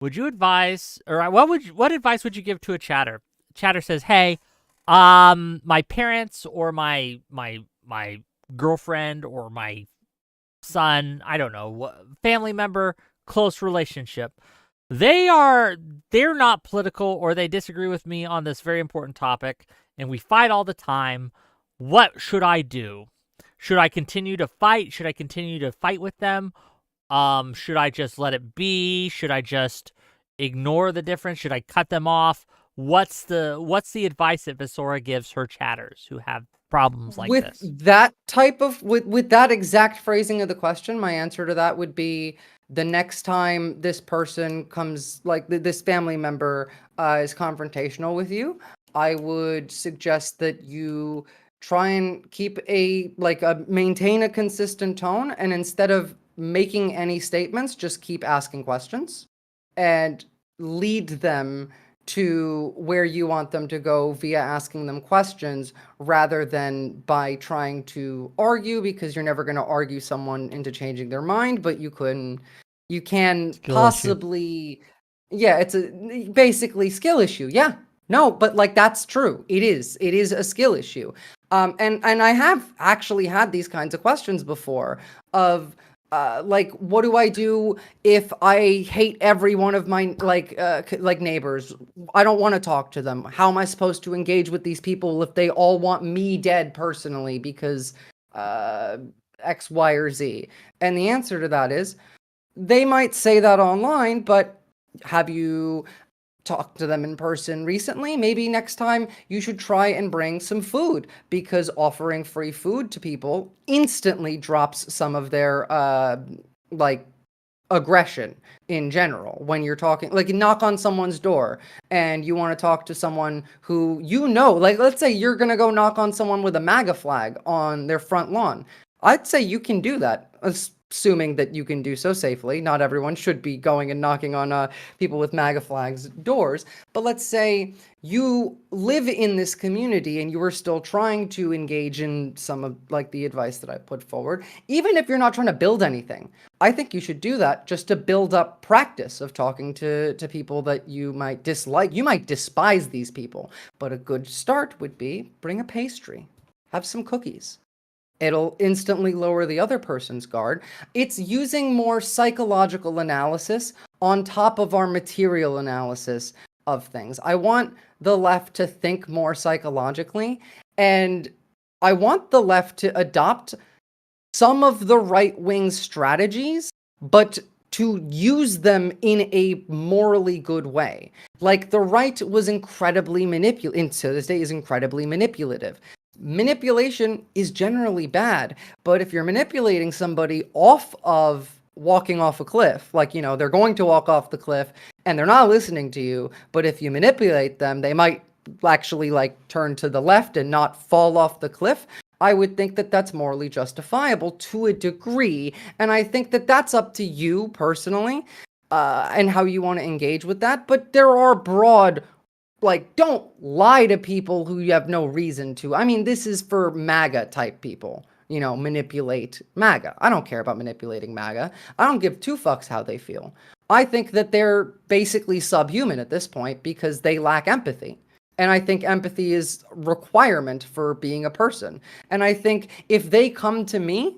A: Would you advise, or what advice would you give to a chatter? Chatter says, "Hey, my parents or my girlfriend or my son, I don't know, family member, close relationship. They're not political or they disagree with me on this very important topic and we fight all the time. What should I do? Should I continue to fight? Should I continue to fight with them? Should I just let it be? Should I just ignore the difference? Should I cut them off? What's the advice that Visora gives her chatters who have problems like
C: with
A: this?
C: That type of with that exact phrasing of the question, my answer to that would be the next time this person comes, like this family member is confrontational with you, I would suggest that you try and keep maintain a consistent tone, and instead of making any statements, just keep asking questions and lead them to where you want them to go via asking them questions rather than by trying to argue, because you're never going to argue someone into changing their mind, but you can skill possibly issue. Yeah, it's basically skill issue. Yeah, no, but like that's true. It is a skill issue. And I have actually had these kinds of questions before of what do I do if I hate every one of my neighbors? I don't want to talk to them. How am I supposed to engage with these people if they all want me dead personally because X, Y, or Z? And the answer to that is they might say that online, but have you talked to them in person recently? Maybe next time you should try and bring some food, because offering free food to people instantly drops some of their aggression in general. When you're talking, like you knock on someone's door and you want to talk to someone who like let's say you're going to go knock on someone with a MAGA flag on their front lawn. I'd say you can do that, assuming that you can do so safely. Not everyone should be going and knocking on people with MAGA flags doors. But let's say you live in this community and you are still trying to engage in some of the advice that I put forward. Even if you're not trying to build anything, I think you should do that just to build up practice of talking to people that you might dislike. You might despise these people, but a good start would be bring a pastry, have some cookies. It'll instantly lower the other person's guard. It's using more psychological analysis on top of our material analysis of things. I want the left to think more psychologically, and I want the left to adopt some of the right-wing strategies, but to use them in a morally good way. Like the right was incredibly manipulative, and to this day is incredibly manipulative. manipulation is generally bad. But if you're manipulating somebody off of walking off a cliff, like, you know, they're going to walk off the cliff and they're not listening to you, but if you manipulate them, they might actually like turn to the left and not fall off the cliff. I would think that that's morally justifiable to a degree. And I think that that's up to you personally, and how you want to engage with that. But there are broad, like, don't lie to people who you have no reason to. I mean, this is for MAGA type people. You know, manipulate MAGA. I don't care about manipulating MAGA. I don't give two fucks how they feel. I think that they're basically subhuman at this point because they lack empathy. And I think empathy is a requirement for being a person. And I think if they come to me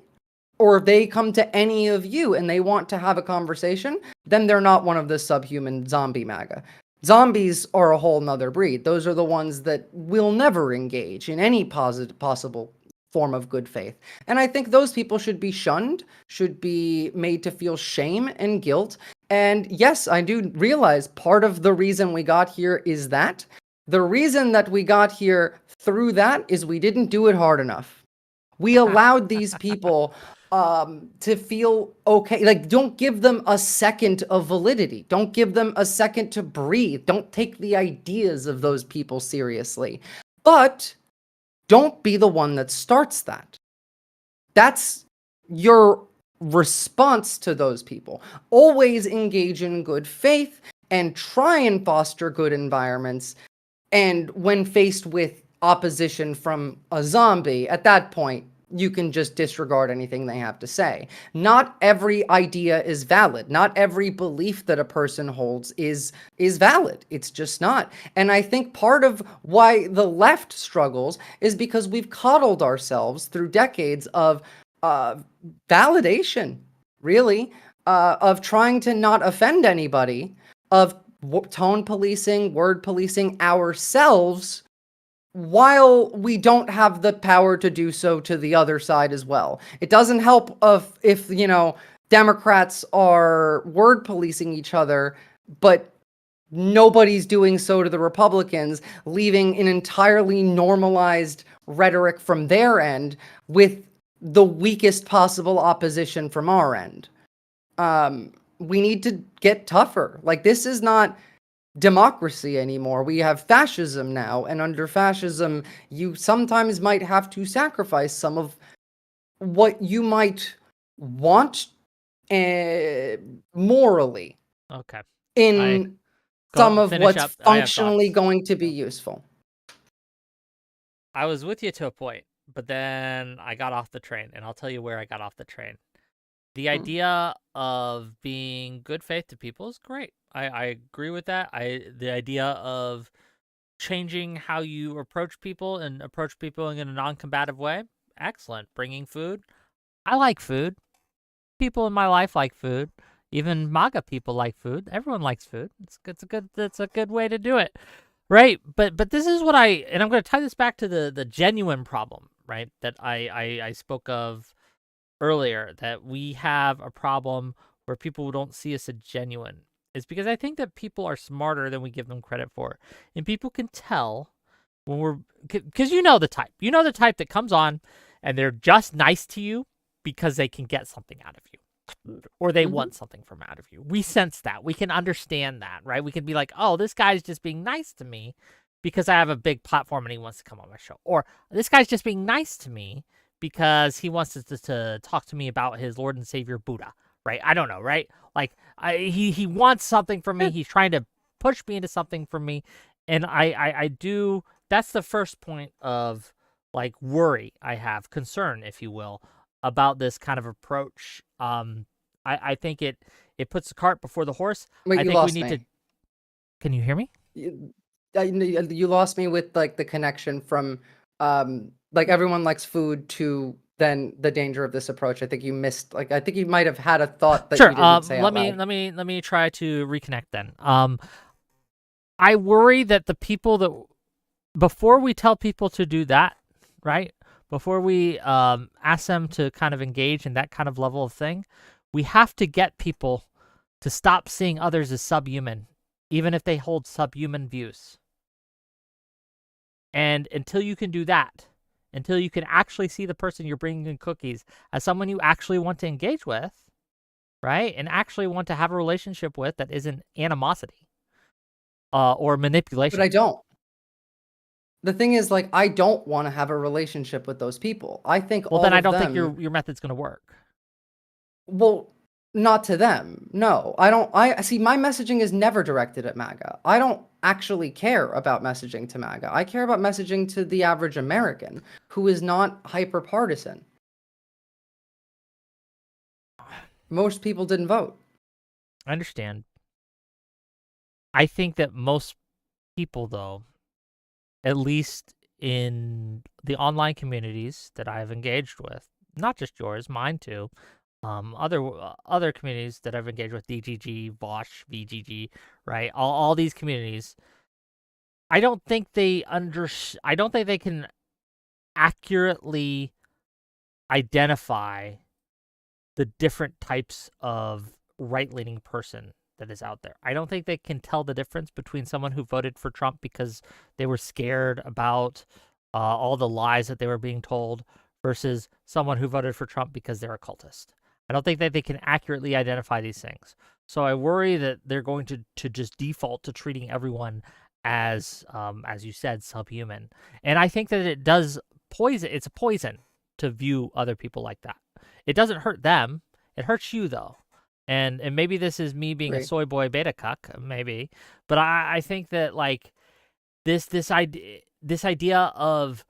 C: or if they come to any of you and they want to have a conversation, then they're not one of the subhuman zombie MAGA. Zombies are a whole nother breed. Those are the ones that will never engage in any possible form of good faith. And I think those people should be shunned, should be made to feel shame and guilt. And yes, I do realize part of the reason we got here is that. The reason that we got here through that is we didn't do it hard enough. We allowed these people to feel okay. Like, don't give them a second of validity. Don't give them a second to breathe. Don't take the ideas of those people seriously. But don't be the one that starts that. That's your response to those people. Always engage in good faith and try and foster good environments. And when faced with opposition from a zombie, at that point, you can just disregard anything they have to say. Not every idea is valid. Not every belief that a person holds is valid. It's just not. And I think part of why the left struggles is because we've coddled ourselves through decades of validation, really, of trying to not offend anybody, of tone policing, word policing ourselves, while we don't have the power to do so to the other side as well. It doesn't help if you know, Democrats are word policing each other, but nobody's doing so to the Republicans, leaving an entirely normalized rhetoric from their end with the weakest possible opposition from our end. We need to get tougher. Like, this is not democracy anymore. We have fascism now, and under fascism, you sometimes might have to sacrifice some of what you might want morally.
A: Okay.
C: In some of what's functionally going to be useful.
A: I was with you to a point, but then I got off the train, and I'll tell you where I got off the train. The idea of being good faith to people is great. I agree with that. The idea of changing how you approach people and approach people in a non-combative way, excellent. Bringing food. I like food. People in my life like food. Even MAGA people like food. Everyone likes food. It's a good way to do it, right? But this is what and I'm going to tie this back to the genuine problem, right? That I spoke of earlier, that we have a problem where people don't see us as genuine. Is because I think that people are smarter than we give them credit for, and people can tell when because you know the type that comes on and they're just nice to you because they can get something out of you, or they want something from out of you. We sense that. We can understand that, right? We can be like, oh, this guy's just being nice to me because I have a big platform and he wants to come on my show, or this guy's just being nice to me because he wants to talk to me about his Lord and Savior Buddha, right? I don't know, right? Like, he wants something from me. He's trying to push me into something from me. And I do, that's the first point of, like, worry I have, concern, if you will, about this kind of approach. I think it puts the cart before the horse.
C: Wait,
A: I think we need to. Can you hear me?
C: You lost me with, like, the connection from like, everyone likes food to then the danger of this approach. I think you missed, like, I think you might have had a thought that
A: sure.
C: you didn't say out
A: let
C: loud.
A: me try to reconnect then. I worry that the people that, before we tell people to do that, right? Before we ask them to kind of engage in that kind of level of thing, we have to get people to stop seeing others as subhuman, even if they hold subhuman views. And until you can do that, until you can actually see the person you're bringing in cookies as someone you actually want to engage with, right? And actually want to have a relationship with that isn't animosity or manipulation.
C: But I don't. The thing is, like, I don't want to have a relationship with those people. I think
A: Well,
C: all
A: then I
C: of
A: don't think
C: them.
A: your method's going to work.
C: Well, not to them. No, I don't. I see. My messaging is never directed at MAGA. I don't actually care about messaging to MAGA. I care about messaging to the average American who is not hyper partisan. Most people didn't vote.
A: I understand. I think that most people, though, at least in the online communities that I've engaged with, not just yours, mine too, other communities that I've engaged with, DGG, Vosh, VGG, right? All these communities, I don't think they can accurately identify the different types of right-leaning person that is out there. I don't think they can tell the difference between someone who voted for Trump because they were scared about all the lies that they were being told versus someone who voted for Trump because they're a cultist. I don't think that they can accurately identify these things. So I worry that they're going to just default to treating everyone as you said, subhuman. And I think that it does poison. It's a poison to view other people like that. It doesn't hurt them. It hurts you, though. And maybe this is me being a soy boy beta cuck, maybe. But I think that, like, this idea of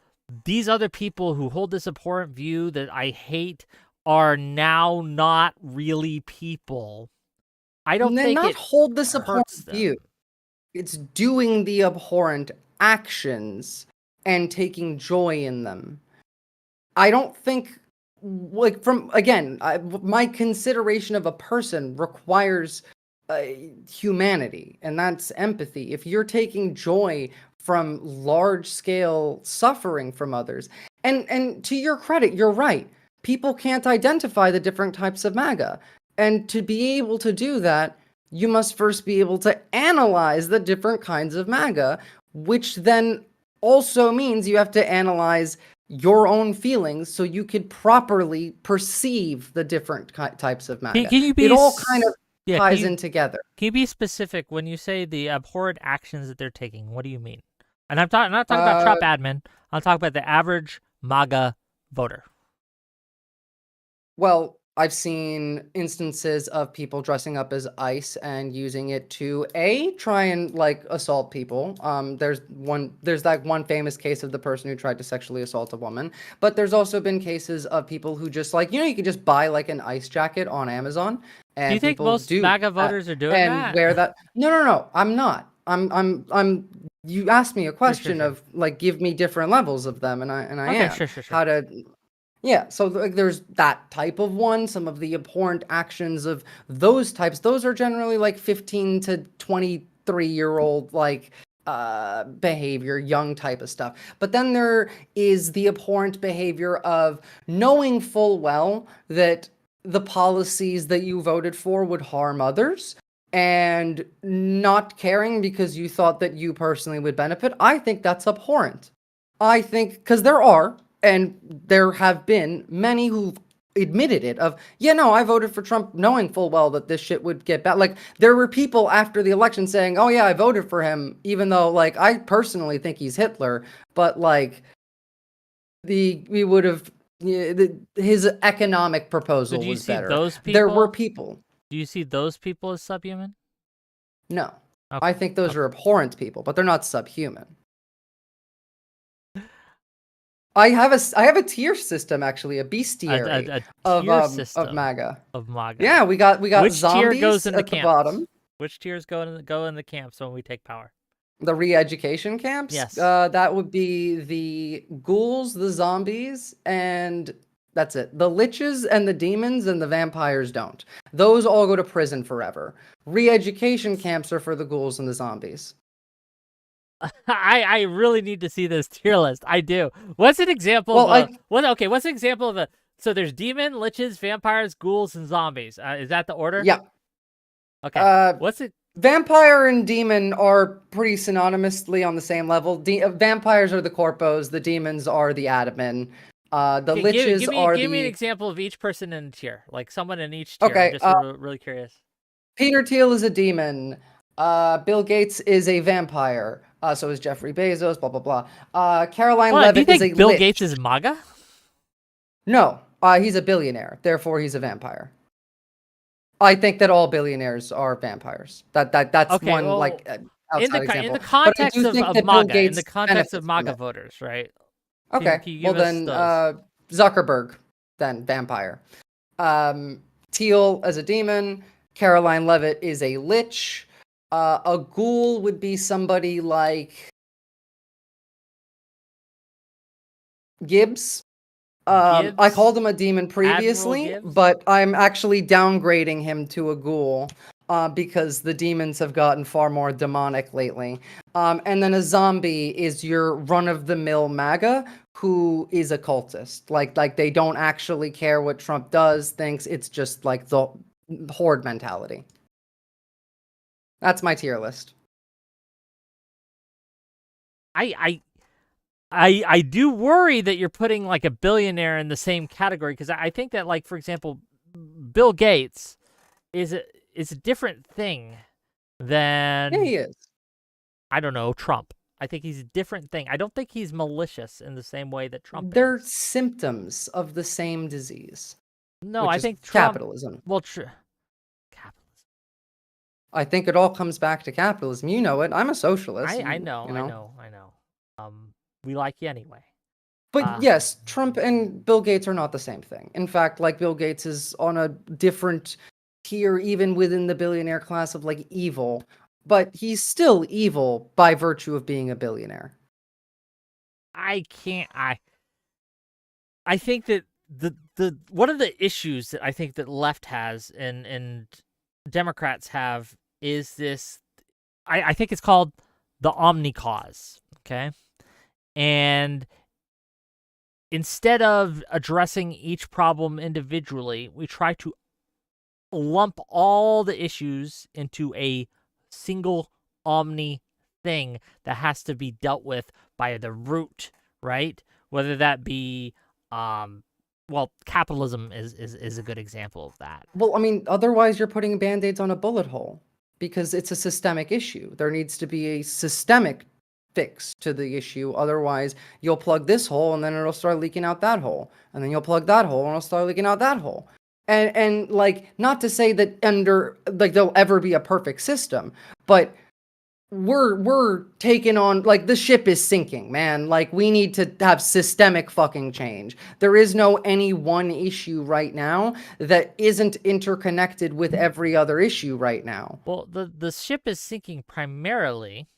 A: these other people who hold this abhorrent view that I hate are now not really people. I don't think
C: not
A: it
C: hold this
A: hurts
C: abhorrent
A: them.
C: view. It's doing the abhorrent actions and taking joy in them. I don't think, like, my consideration of a person requires humanity, and that's empathy. If you're taking joy from large-scale suffering from others, and to your credit, you're right. People can't identify the different types of MAGA, and to be able to do that, you must first be able to analyze the different kinds of MAGA, which then also means you have to analyze your own feelings so you could properly perceive the different types of MAGA.
A: Can you be
C: it all kind of ties in together.
A: Can you be specific when you say the abhorrent actions that they're taking? What do you mean? And I'm not talking about Trump admin. I'm talking about the average MAGA voter.
C: Well, I've seen instances of people dressing up as ICE and using it to try and, like, assault people. There's that one famous case of the person who tried to sexually assault a woman. But there's also been cases of people who just, like, you can just buy, like, an ICE jacket on Amazon. And
A: do you think most MAGA voters are doing that?
C: And wear that? No. I'm not. I'm. You asked me a question of, like, give me different levels of them, and I am.
A: Sure.
C: How to. Yeah, so, like, there's that type of one. Some of the abhorrent actions of those types, those are generally like 15 to 23-year-old, like, behavior, young type of stuff. But then there is the abhorrent behavior of knowing full well that the policies that you voted for would harm others and not caring because you thought that you personally would benefit. I think that's abhorrent. I think, because and there have been many who've admitted it I voted for Trump knowing full well that this shit would get bad. Like, there were people after the election saying, oh yeah, I voted for him, even though, like, I personally think he's Hitler, but, like, his economic proposal was better.
A: Those people?
C: There were people.
A: Do you see those people as subhuman?
C: No. Okay. I think those are abhorrent people, but they're not subhuman. I have a tier system, actually, a bestiary of MAGA.
A: Of MAGA.
C: Yeah, we got
A: Which
C: zombies
A: tier goes in
C: at the bottom.
A: Which tiers go in the camps when we take power?
C: The re-education camps?
A: Yes.
C: That would be the ghouls, the zombies, and that's it. The liches and the demons and the vampires don't. Those all go to prison forever. Re-education camps are for the ghouls and the zombies.
A: I really need to see this tier list. I do. What's an example what's an example of so there's demon, liches, vampires, ghouls, and zombies. Is that the order?
C: Yeah.
A: Okay.
C: Vampire and demon are pretty synonymously on the same level. Vampires are the corpos, the demons are the admin. The liches are
A: give me an
C: the...
A: example of each person in a tier, like someone in each tier.
C: Okay,
A: I'm just really curious.
C: Peter Thiel is a demon. Bill Gates is a vampire. So is Jeffrey Bezos, blah, blah, blah. Caroline
A: Well, do you
C: Levitt is
A: think
C: a
A: Bill
C: lich.
A: Gates is MAGA?
C: No, he's a billionaire. Therefore, he's a vampire. I think that all billionaires are vampires. That's
A: Okay,
C: one
A: well,
C: like outside example.
A: in the
C: But I
A: context
C: do
A: of
C: think that Bill
A: MAGA, in
C: Gates
A: the context of
C: benefits from
A: MAGA
C: it.
A: voters, right?
C: Okay,
A: Can you
C: well
A: give us
C: then,
A: those?
C: Zuckerberg, then vampire. Teal as a demon. Caroline Levitt is a lich. A ghoul would be somebody like Gibbs. I
A: Gibbs?
C: called him a demon
A: Admiral
C: previously,
A: Gibbs?
C: but I'm actually downgrading him to a ghoul because the demons have gotten far more demonic lately. And then a zombie is your run-of-the-mill MAGA who is a cultist. Like they don't actually care what Trump does, thinks it's just like the horde mentality. That's my tier list.
A: I do worry that you're putting like a billionaire in the same category, because I think that, like, for example, Bill Gates is a different thing than,
C: Yeah, he is.
A: I don't know, Trump. I think he's a different thing. I don't think he's malicious in the same way that Trump
C: They're
A: is.
C: symptoms of the same disease.
A: No,
C: which
A: I
C: is
A: think Trump.
C: capitalism.
A: Well, capitalism.
C: I think it all comes back to capitalism. You know it. I'm a socialist.
A: I know. We like you anyway.
C: But yes, Trump and Bill Gates are not the same thing. In fact, like, Bill Gates is on a different tier even within the billionaire class of like evil, but he's still evil by virtue of being a billionaire.
A: I think that the one of the issues that I think that left has and Democrats have is this. I think it's called the omni cause. Okay, and instead of addressing each problem individually, we try to lump all the issues into a single omni thing that has to be dealt with by the root, right? Whether that be, well, capitalism is a good example of that.
C: Well, I mean, otherwise you're putting band-aids on a bullet hole because it's a systemic issue. There needs to be a systemic fix to the issue. Otherwise, you'll plug this hole and then it'll start leaking out that hole. And then you'll plug that hole and it'll start leaking out that hole. And like, not to say that under like there'll ever be a perfect system, but we're taking on, like, the ship is sinking, man. Like, we need to have systemic fucking change. There is no any one issue right now that isn't interconnected with every other issue right now.
A: Well, the ship is sinking primarily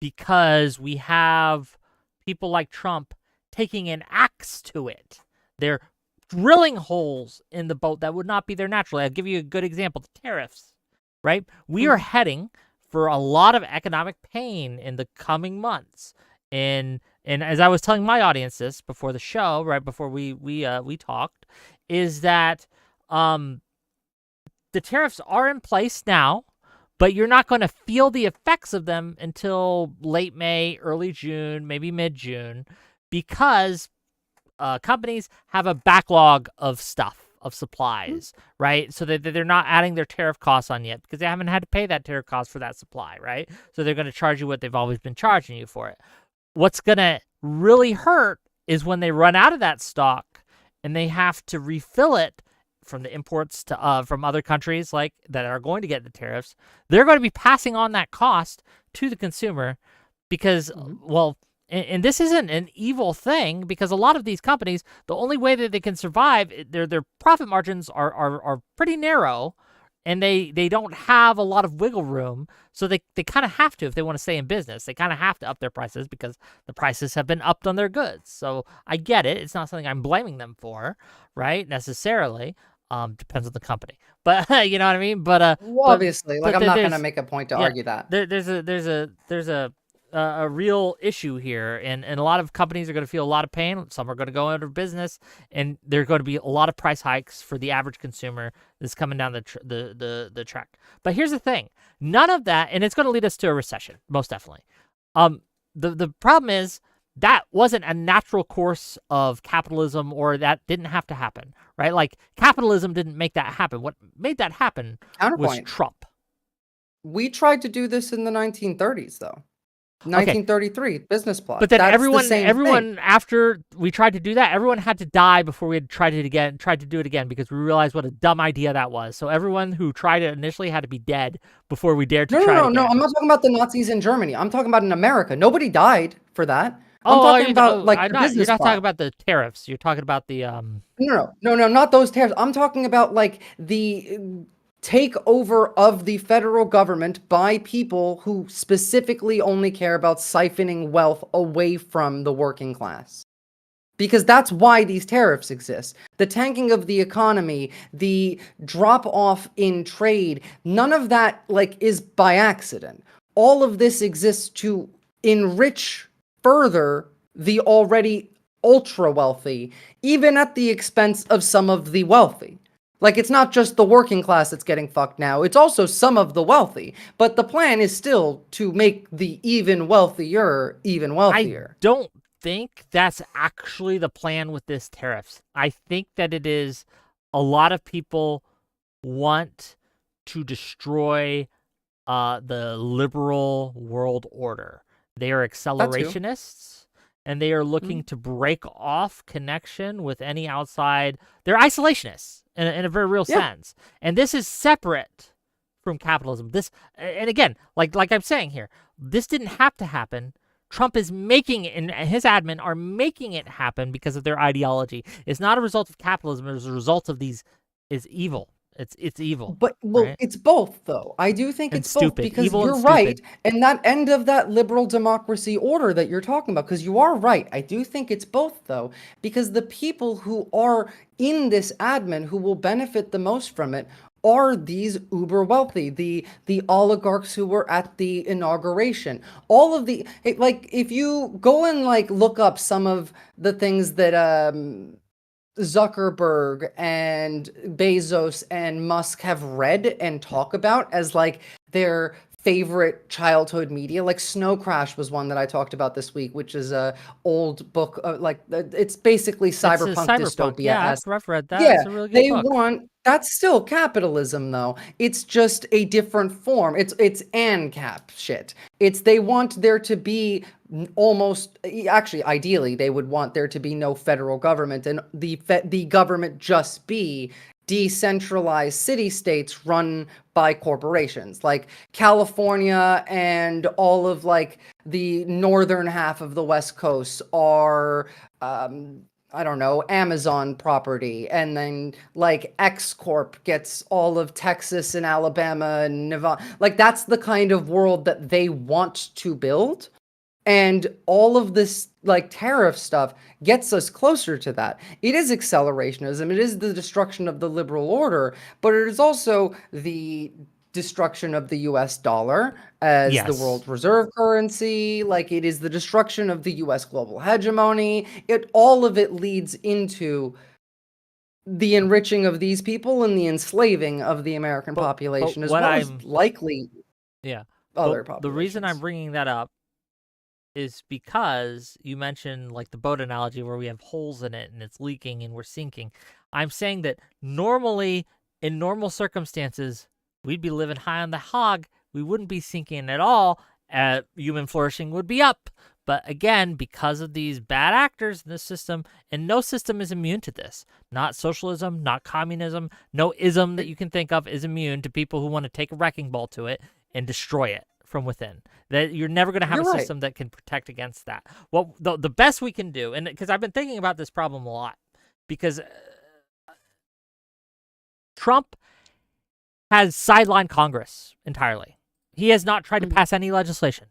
A: because we have people like Trump taking an axe to it. They're drilling holes in the boat that would not be there naturally. I'll give you a good example: the tariffs, right? We are heading for a lot of economic pain in the coming months. And as I was telling my audience this before the show, right before we talked, is that the tariffs are in place now, but you're not going to feel the effects of them until late May, early June, maybe mid-June, because companies have a backlog of stuff, of supplies, right? So that they're not adding their tariff costs on yet because they haven't had to pay that tariff cost for that supply, right? So they're going to charge you what they've always been charging you for it. What's going to really hurt is when they run out of that stock and they have to refill it from the imports to from other countries like that are going to get the tariffs. They're going to be passing on that cost to the consumer because, well, and this isn't an evil thing, because a lot of these companies, the only way that they can survive, their profit margins are pretty narrow, and they don't have a lot of wiggle room. So they kind of have to, if they want to stay in business, they kind of have to up their prices because the prices have been upped on their goods. So I get it. It's not something I'm blaming them for, right? Necessarily. Depends on the company, but you know what I mean. But
C: well, obviously, like, I'm not gonna make a point to
A: yeah,
C: argue that.
A: there's a real issue here, and a lot of companies are going to feel a lot of pain. Some are going to go out of business, and there are going to be a lot of price hikes for the average consumer that's coming down the track. But here's the thing: none of that, and it's going to lead us to a recession, most definitely. The problem is that wasn't a natural course of capitalism, or that didn't have to happen, right? Like, capitalism didn't make that happen. What made that happen was Trump.
C: We tried to do this in the 1930s, though. 1933 business plot.
A: But then
C: That's
A: everyone after we tried to do that, everyone had to die before we had tried to do it again, because we realized what a dumb idea that was. So everyone who tried it initially had to be dead before we dared to try it again.
C: No. I'm not talking about the Nazis in Germany. I'm talking about in America. Nobody died for that. I'm talking about like the business
A: You're not
C: plot.
A: talking about the tariffs. You're talking about the
C: No, not those tariffs. I'm talking about like the takeover of the federal government by people who specifically only care about siphoning wealth away from the working class. Because that's why these tariffs exist. The tanking of the economy, the drop off in trade, none of that like is by accident. All of this exists to enrich further the already ultra wealthy, even at the expense of some of the wealthy. Like, it's not just the working class that's getting fucked now, it's also some of the wealthy. But the plan is still to make the even wealthier even wealthier.
A: I don't think that's actually the plan with this tariffs. I think that it is a lot of people want to destroy the liberal world order. They are accelerationists, and they are looking to break off connection with any outside. They're isolationists in a very real sense. And this is separate from capitalism. This, and again, like I'm saying here, this didn't have to happen. Trump is making it, and his admin are making it happen because of their ideology. It's not a result of capitalism. It's a result of these. It's evil. It's evil.
C: But
A: right?
C: It's both, though. I do think it's both, because
A: Evil
C: you're right. And that end of that liberal democracy order that you're talking about, because you are right. I do think it's both, though, because the people who are in this admin who will benefit the most from it are these uber wealthy, the oligarchs who were at the inauguration. All of the, like, if you go and like look up some of the things that Zuckerberg and Bezos and Musk have read and talk about as like their favorite childhood media, like Snow Crash was one that I talked about this week, which is a old book, like it's basically cyberpunk dystopia.
A: Yeah, I've read that.
C: Yeah,
A: it's a really good book.
C: That's still capitalism, though. It's just a different form. It's ANCAP shit. They want there to be actually, ideally, they would want there to be no federal government, and the government just be decentralized city-states run by corporations. Like California and all of like the northern half of the West Coast are I don't know, Amazon property, and then like X Corp gets all of Texas and Alabama and Nevada. Like, that's the kind of world that they want to build. And all of this like tariff stuff gets us closer to that. It is accelerationism. It is the destruction of the liberal order, but it is also the destruction of the US dollar as the world reserve currency. Like, it is the destruction of the US global hegemony. All of it leads into the enriching of these people and the enslaving of the American population, as well as likely other populations.
A: The reason I'm bringing that up is because you mentioned like the boat analogy where we have holes in it and it's leaking and we're sinking. I'm saying that normally, in normal circumstances, we'd be living high on the hog. We wouldn't be sinking at all. Human flourishing would be up. But again, because of these bad actors in this system, and no system is immune to this. Not socialism, not communism, no ism that you can think of is immune to people who want to take a wrecking ball to it and destroy it from within. That you're never going to have a system that can protect against that. Well, the best we can do, and because I've been thinking about this problem a lot, because Trump has sidelined Congress entirely. He has not tried to pass any legislation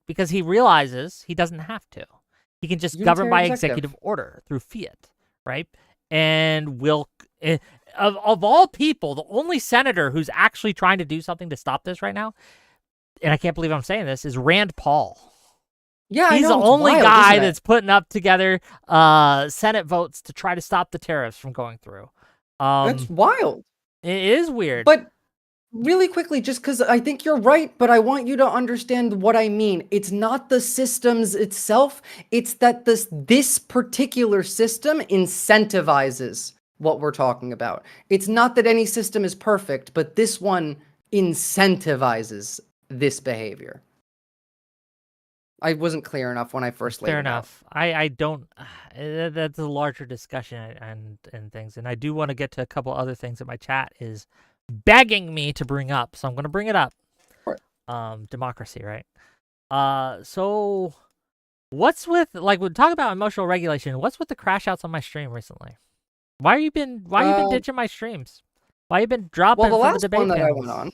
A: because he realizes he doesn't have to. He can just govern by executive order through fiat, right? And of all people, the only senator who's actually trying to do something to stop this right now, and I can't believe I'm saying this, is Rand Paul.
C: Yeah, I
A: He's the
C: know, it's
A: only
C: wild,
A: guy
C: isn't it?
A: that's putting up together Senate votes to try to stop the tariffs from going through.
C: It's wild.
A: It is weird.
C: But really quickly, just because I think you're right, but I want you to understand what I mean. It's not the systems itself, it's that this particular system incentivizes what we're talking about. It's not that any system is perfect, but this one incentivizes this behavior. I wasn't clear enough when I first laid
A: Fair
C: it out.
A: enough. I don't. That's a larger discussion and things, and I do want to get to a couple other things that my chat is begging me to bring up, so I'm going to bring it up.
C: Right.
A: Democracy, right? So what's with, like, we talk about emotional regulation? What's with the crash outs on my stream recently? Why you been ditching my streams? Why you been dropping
C: Well, the
A: from the
C: last
A: debate
C: one that I
A: panels?
C: went on,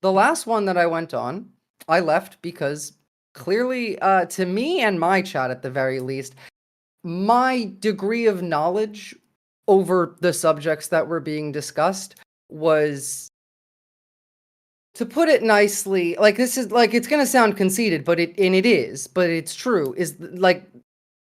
C: the last one that I went on, I left because clearly, to me and my chat at the very least, my degree of knowledge over the subjects that were being discussed was, to put it nicely, like, this is like, it's gonna sound conceited, but it is, but it's true, is like,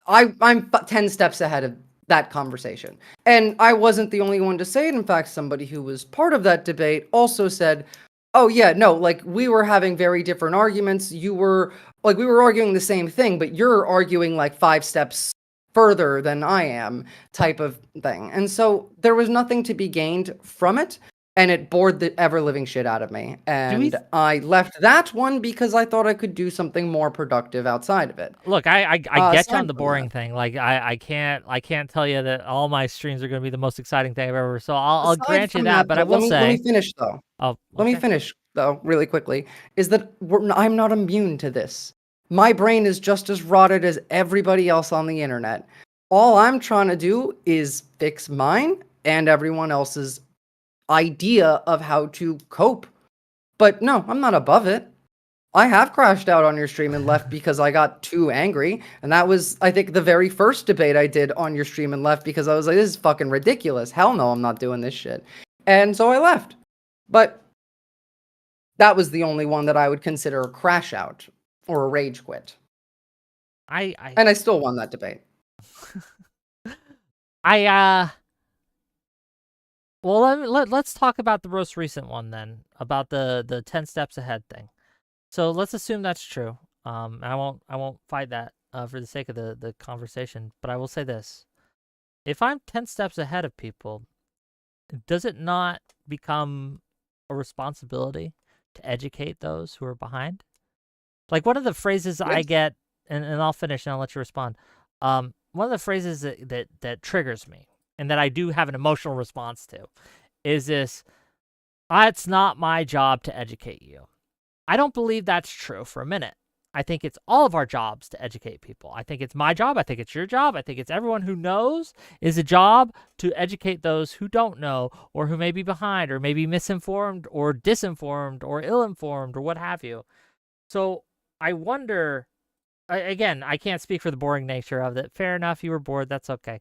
C: I'm 10 steps ahead of that conversation. And I wasn't the only one to say it. In fact, somebody who was part of that debate also said, oh yeah, no, like, we were having very different arguments. We were arguing the same thing, but you're arguing like 5 steps further than I am, type of thing. And so there was nothing to be gained from it. And it bored the ever-living shit out of me. And I left that one because I thought I could do something more productive outside of it.
A: Look, I get you on
C: Aside
A: the
C: from
A: boring
C: that.
A: thing. Like, I can't tell you that all my streams are going to be the most exciting thing I've ever. So I'll
C: Aside
A: grant you
C: from
A: that, but I
C: though,
A: will
C: let me
A: say,
C: finish though.
A: oh,
C: Let me
A: okay.
C: finish though, really quickly. Is that I'm not immune to this. My brain is just as rotted as everybody else on the internet. All I'm trying to do is fix mine and everyone else's idea of how to cope. But no, I'm not above it. I have crashed out on your stream and left because I got too angry. And that was, I think, the very first debate I did on your stream and left because I was like, this is fucking ridiculous. Hell no, I'm not doing this shit. And so I left. But that was the only one that I would consider a crash out or a rage quit. And I still won that debate.
A: Well, let's talk about the most recent one then, about the 10 steps ahead thing. So let's assume that's true. I won't fight that for the sake of the conversation, but I will say this. If I'm 10 steps ahead of people, does it not become a responsibility to educate those who are behind? Like, one of the phrases I get, and I'll finish and I'll let you respond. One of the phrases that triggers me and that I do have an emotional response to is this: it's not my job to educate you. I don't believe that's true for a minute. I think it's all of our jobs to educate people. I think it's my job. I think it's your job. I think it's everyone who knows is a job to educate those who don't know, or who may be behind, or may be misinformed or disinformed or ill-informed or what have you. So I wonder, again, I can't speak for the boring nature of it. Fair enough, you were bored. That's okay.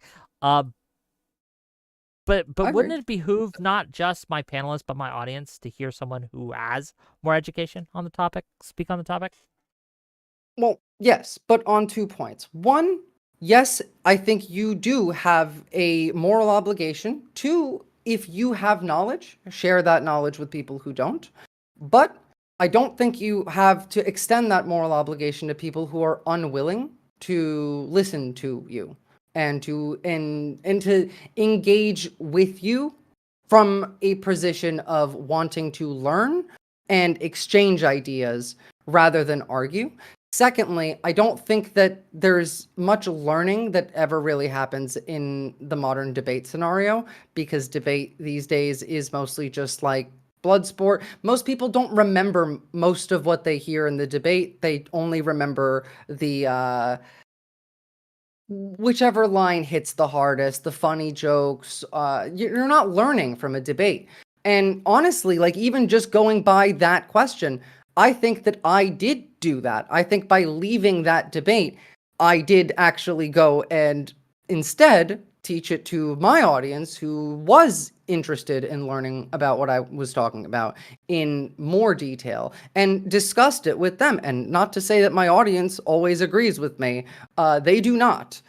A: But wouldn't it behoove not just my panelists, but my audience to hear someone who has more education on the topic speak on the topic?
C: Well, yes, but on 2 points. One, yes, I think you do have a moral obligation to, if you have knowledge, share that knowledge with people who don't. But I don't think you have to extend that moral obligation to people who are unwilling to listen to you and to engage with you from a position of wanting to learn and exchange ideas rather than argue. Secondly, I don't think that there's much learning that ever really happens in the modern debate scenario, because debate these days is mostly just like blood sport. Most people don't remember most of what they hear in the debate. They only remember the whichever line hits the hardest, the funny jokes. You're not learning from a debate. And honestly, like, even just going by that question, I think that I did do that. I think by leaving that debate, I did actually go and instead teach it to my audience who was interested in learning about what I was talking about in more detail and discussed it with them. And not to say that my audience always agrees with me. They do not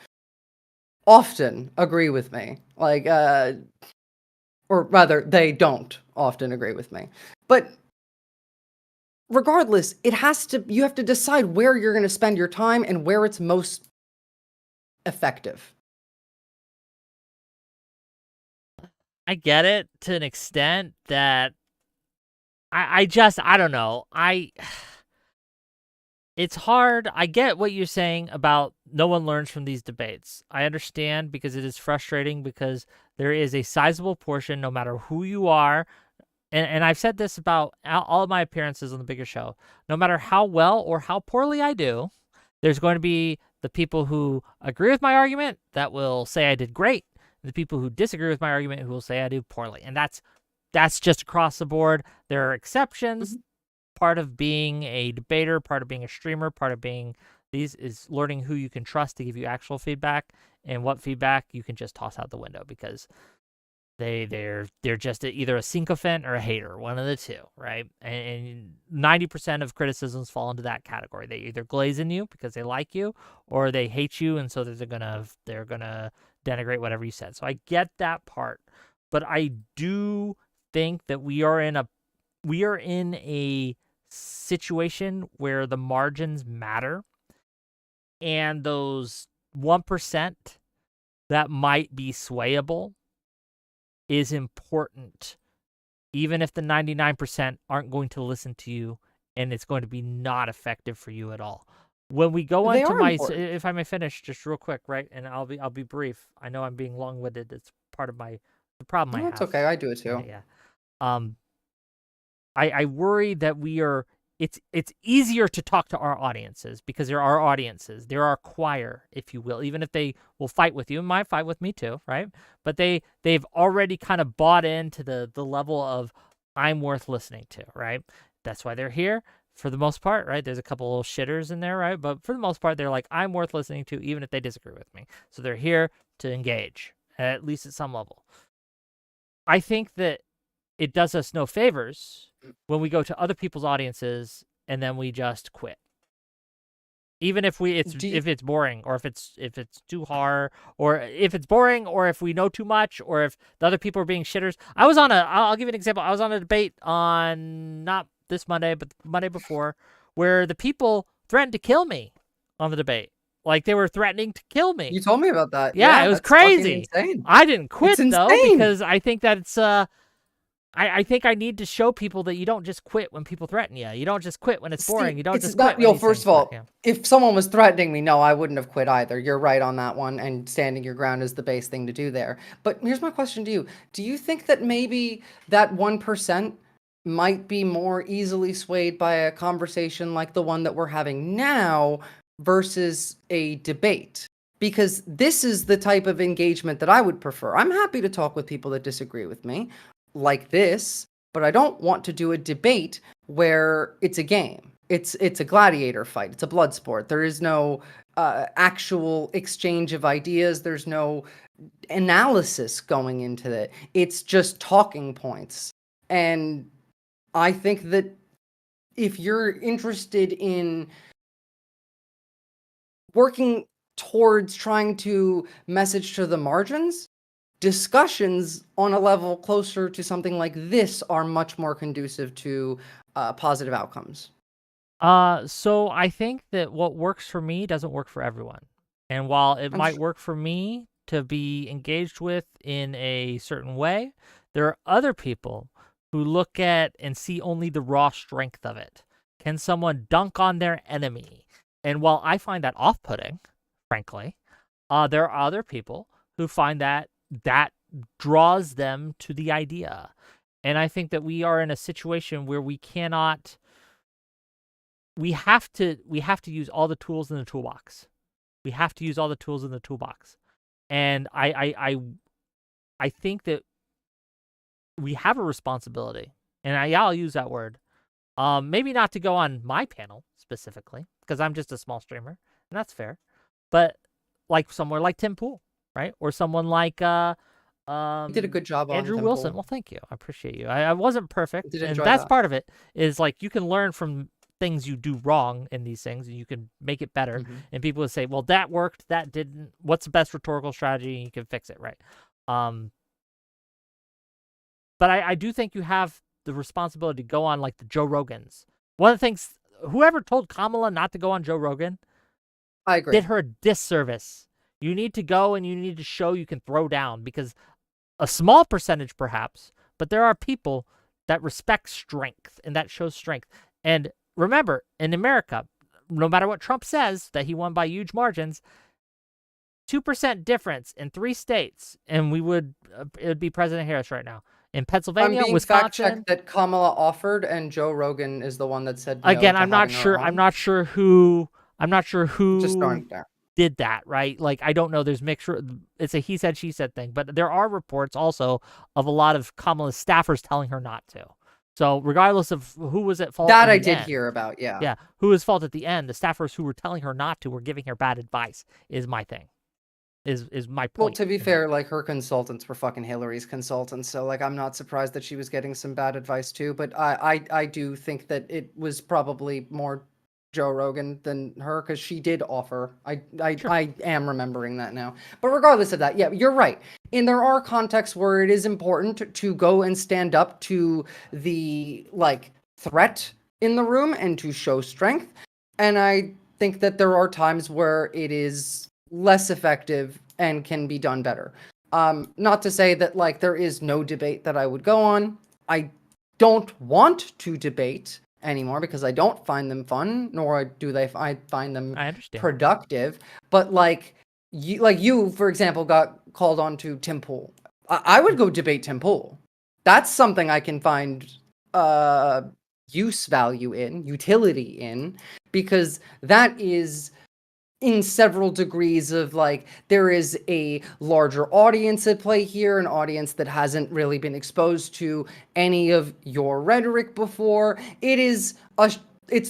C: often agree with me. Like, or rather, they don't often agree with me. But regardless, you have to decide where you're going to spend your time and where it's most effective.
A: I get it to an extent that I don't know. It's hard. I get what you're saying about no one learns from these debates. I understand because it is frustrating because there is a sizable portion, no matter who you are, and I've said this about all of my appearances on the bigger show, no matter how well or how poorly I do, there's going to be the people who agree with my argument that will say I did great, and the people who disagree with my argument who will say I did poorly. And that's just across the board. There are exceptions. Part of being a debater, part of being a streamer, part of being these is learning who you can trust to give you actual feedback and what feedback you can just toss out the window because they're just either a sycophant or a hater, one of the two, right? And 90% of criticisms fall into that category. They either glaze in you because they like you, or they hate you, and so they're gonna denigrate whatever you said. So I get that part, but I do think that we are in a situation where the margins matter, and those 1% that might be swayable is important, even if the 99% aren't going to listen to you and it's going to be not effective for you at all. When we go on to if I may finish just real quick, right? And I'll be brief. I know I'm being long-winded. It's part of the problem I have.
C: That's okay. I do it too.
A: Yeah. I worry that it's easier to talk to our audiences because they're our audiences. They're our choir, if you will, even if they will fight with you. And might fight with me too, right? But they've already kind of bought into the level of I'm worth listening to, right? That's why they're here for the most part, right? There's a couple little shitters in there, right? But for the most part, they're like, I'm worth listening to, even if they disagree with me. So they're here to engage, at least at some level. I think that it does us no favors when we go to other people's audiences and then we just quit. Even if if it's boring, or if it's too hard, or if it's boring, or if we know too much, or if the other people are being shitters. I'll give you an example. I was on a debate on not this Monday, but the Monday before, where the people threatened to kill me on the debate. Like they were threatening to kill me.
C: You told me about that.
A: Yeah, it was crazy.
C: Insane.
A: I didn't quit though, because I think that it's I think I need to show people that you don't just quit when people threaten you. You don't just quit when it's boring. You don't just quit.
C: First of all, if someone was threatening me, no, I wouldn't have quit either. You're right on that one, and standing your ground is the base thing to do there. But here's my question to you. Do you think that maybe that 1% might be more easily swayed by a conversation like the one that we're having now versus a debate? Because this is the type of engagement that I would prefer. I'm happy to talk with people that disagree with me, like this, but I don't want to do a debate where it's a game. It's a gladiator fight. It's a blood sport. There is no actual exchange of ideas. There's no analysis going into it. It's just talking points. And I think that if you're interested in working towards trying to message to the margins, discussions on a level closer to something like this are much more conducive to positive outcomes.
A: So I think that what works for me doesn't work for everyone. And while it might work for me to be engaged with in a certain way, there are other people who look at and see only the raw strength of it. Can someone dunk on their enemy? And while I find that off-putting, frankly, there are other people who find that draws them to the idea. And I think that we are in a situation where we have to use all the tools in the toolbox. We have to use all the tools in the toolbox. And I think that we have a responsibility. And I'll use that word. Maybe not to go on my panel specifically, because I'm just a small streamer, and that's fair. But like somewhere like Tim Pool, right? Or someone like
C: You did a good job on
A: Andrew
C: Tim
A: Wilson.
C: Pool.
A: Well, thank you. I appreciate you. I wasn't perfect,
C: Did
A: and
C: enjoy
A: that's
C: that.
A: part of it. Is like you can learn from things you do wrong in these things, and you can make it better. And people would say, "Well, that worked. That didn't. What's the best rhetorical strategy?" And you can fix it, right? But I do think you have the responsibility to go on like the Joe Rogans. One of the things, whoever told Kamala not to go on Joe Rogan
C: I agree.
A: did her a disservice. You need to go and you need to show you can throw down, because a small percentage perhaps, but there are people that respect strength and that shows strength. And remember, in America, no matter what Trump says that he won by huge margins, 2% difference in 3 states, and we would it would be President Harris right now. In
C: I'm
A: Pennsylvania,
C: being
A: Wisconsin.
C: fact-checked that Kamala offered, and Joe Rogan is the one that said no
A: Again,
C: to
A: I'm not
C: having her
A: sure.
C: on.
A: I'm not sure who
C: Just throwing it there.
A: did that, right? Like, I don't know. There's mixture. It's a he said, she said thing. But there are reports also of a lot of Kamala's staffers telling her not to. So regardless of who was at fault,
C: That
A: in
C: I
A: the
C: did
A: end,
C: hear about, yeah.
A: yeah, who was fault at the end? The staffers who were telling her not to were giving her bad advice. Is my thing. Is my point.
C: Well, to be fair, like, her consultants were fucking Hillary's consultants, so, like, I'm not surprised that she was getting some bad advice too, but I do think that it was probably more Joe Rogan than her, because she did offer. I am remembering that now. But regardless of that, yeah, you're right. And there are contexts where it is important to go and stand up to the, like, threat in the room and to show strength. And I think that there are times where it is less effective and can be done better. Not to say that, like, there is no debate that I would go on. I don't want to debate anymore because I don't find them fun, nor do I find them productive. But like you, for example, got called on to Tim Pool. I would go debate Tim Pool. That's something I can find use value in, utility in, because that is in several degrees of, like, there is a larger audience at play here, an audience that hasn't really been exposed to any of your rhetoric before. It's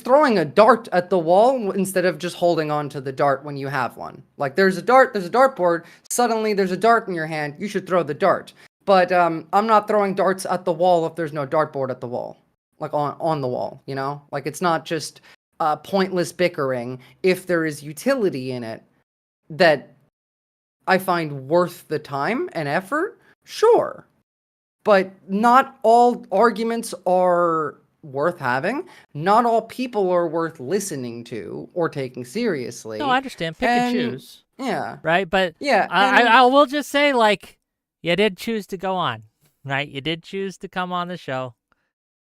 C: throwing a dart at the wall instead of just holding on to the dart when you have one. Like, there's a dartboard, suddenly there's a dart in your hand, you should throw the dart. But I'm not throwing darts at the wall if there's no dartboard at the wall. Like, on the wall, you know? Like, it's not just pointless bickering. If there is utility in it that I find worth the time and effort, sure. But not all arguments are worth having. Not all people are worth listening to or taking seriously.
A: No, I understand. Pick and choose.
C: Yeah.
A: Right? But
C: yeah,
A: I will just say, like, you did choose to go on, right? You did choose to come on the show.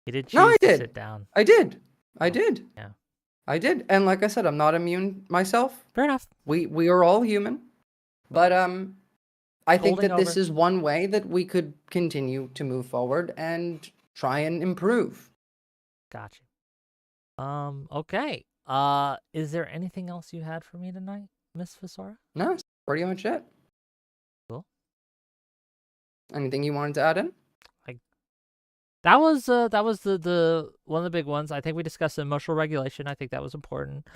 A: You did choose to sit down.
C: I did.
A: Yeah.
C: I did. And like I said, I'm not immune myself.
A: Fair enough.
C: We are all human. But I think that this is one way that we could continue to move forward and try and improve.
A: Gotcha. Okay. Is there anything else you had for me tonight, Miss Visora?
C: No, that's pretty much it.
A: Cool.
C: Anything you wanted to add in?
A: That was the one of the big ones. I think we discussed emotional regulation. I think that was important.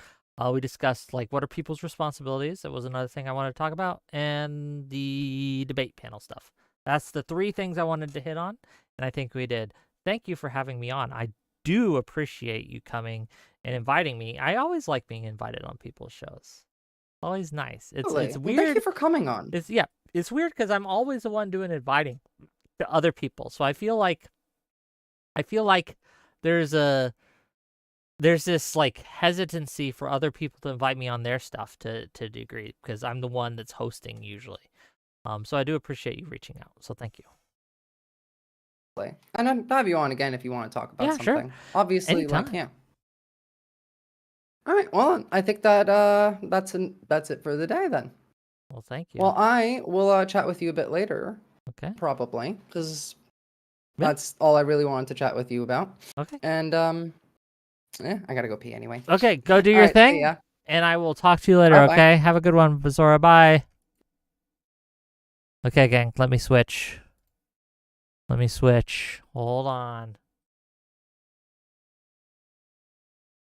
A: We discussed, like, what are people's responsibilities. That was another thing I wanted to talk about, and the debate panel stuff. That's the 3 things I wanted to hit on, and I think we did. Thank you for having me on. I do appreciate you coming and inviting me. I always like being invited on people's shows. Always nice. It's weird.
C: Well, thank you for coming on.
A: It's weird because I'm always the one doing inviting to other people. So I feel like there's this, like, hesitancy for other people to invite me on their stuff to a degree, because I'm the one that's hosting usually. So I do appreciate you reaching out. So thank you.
C: And I'll have you on again if you want to talk about something.
A: Sure.
C: Obviously,
A: anytime.
C: like, yeah. All right. Well, I think that that's it for the day then.
A: Well, thank you.
C: Well, I will chat with you a bit later.
A: Okay.
C: Probably, because that's all I really wanted to chat with you about.
A: Okay.
C: And yeah, I gotta go pee anyway.
A: Okay, go do your thing, and I will talk to you later.
C: Bye-bye.
A: Okay, have a good one, Visora. Bye. Okay, gang, let me switch. Hold on.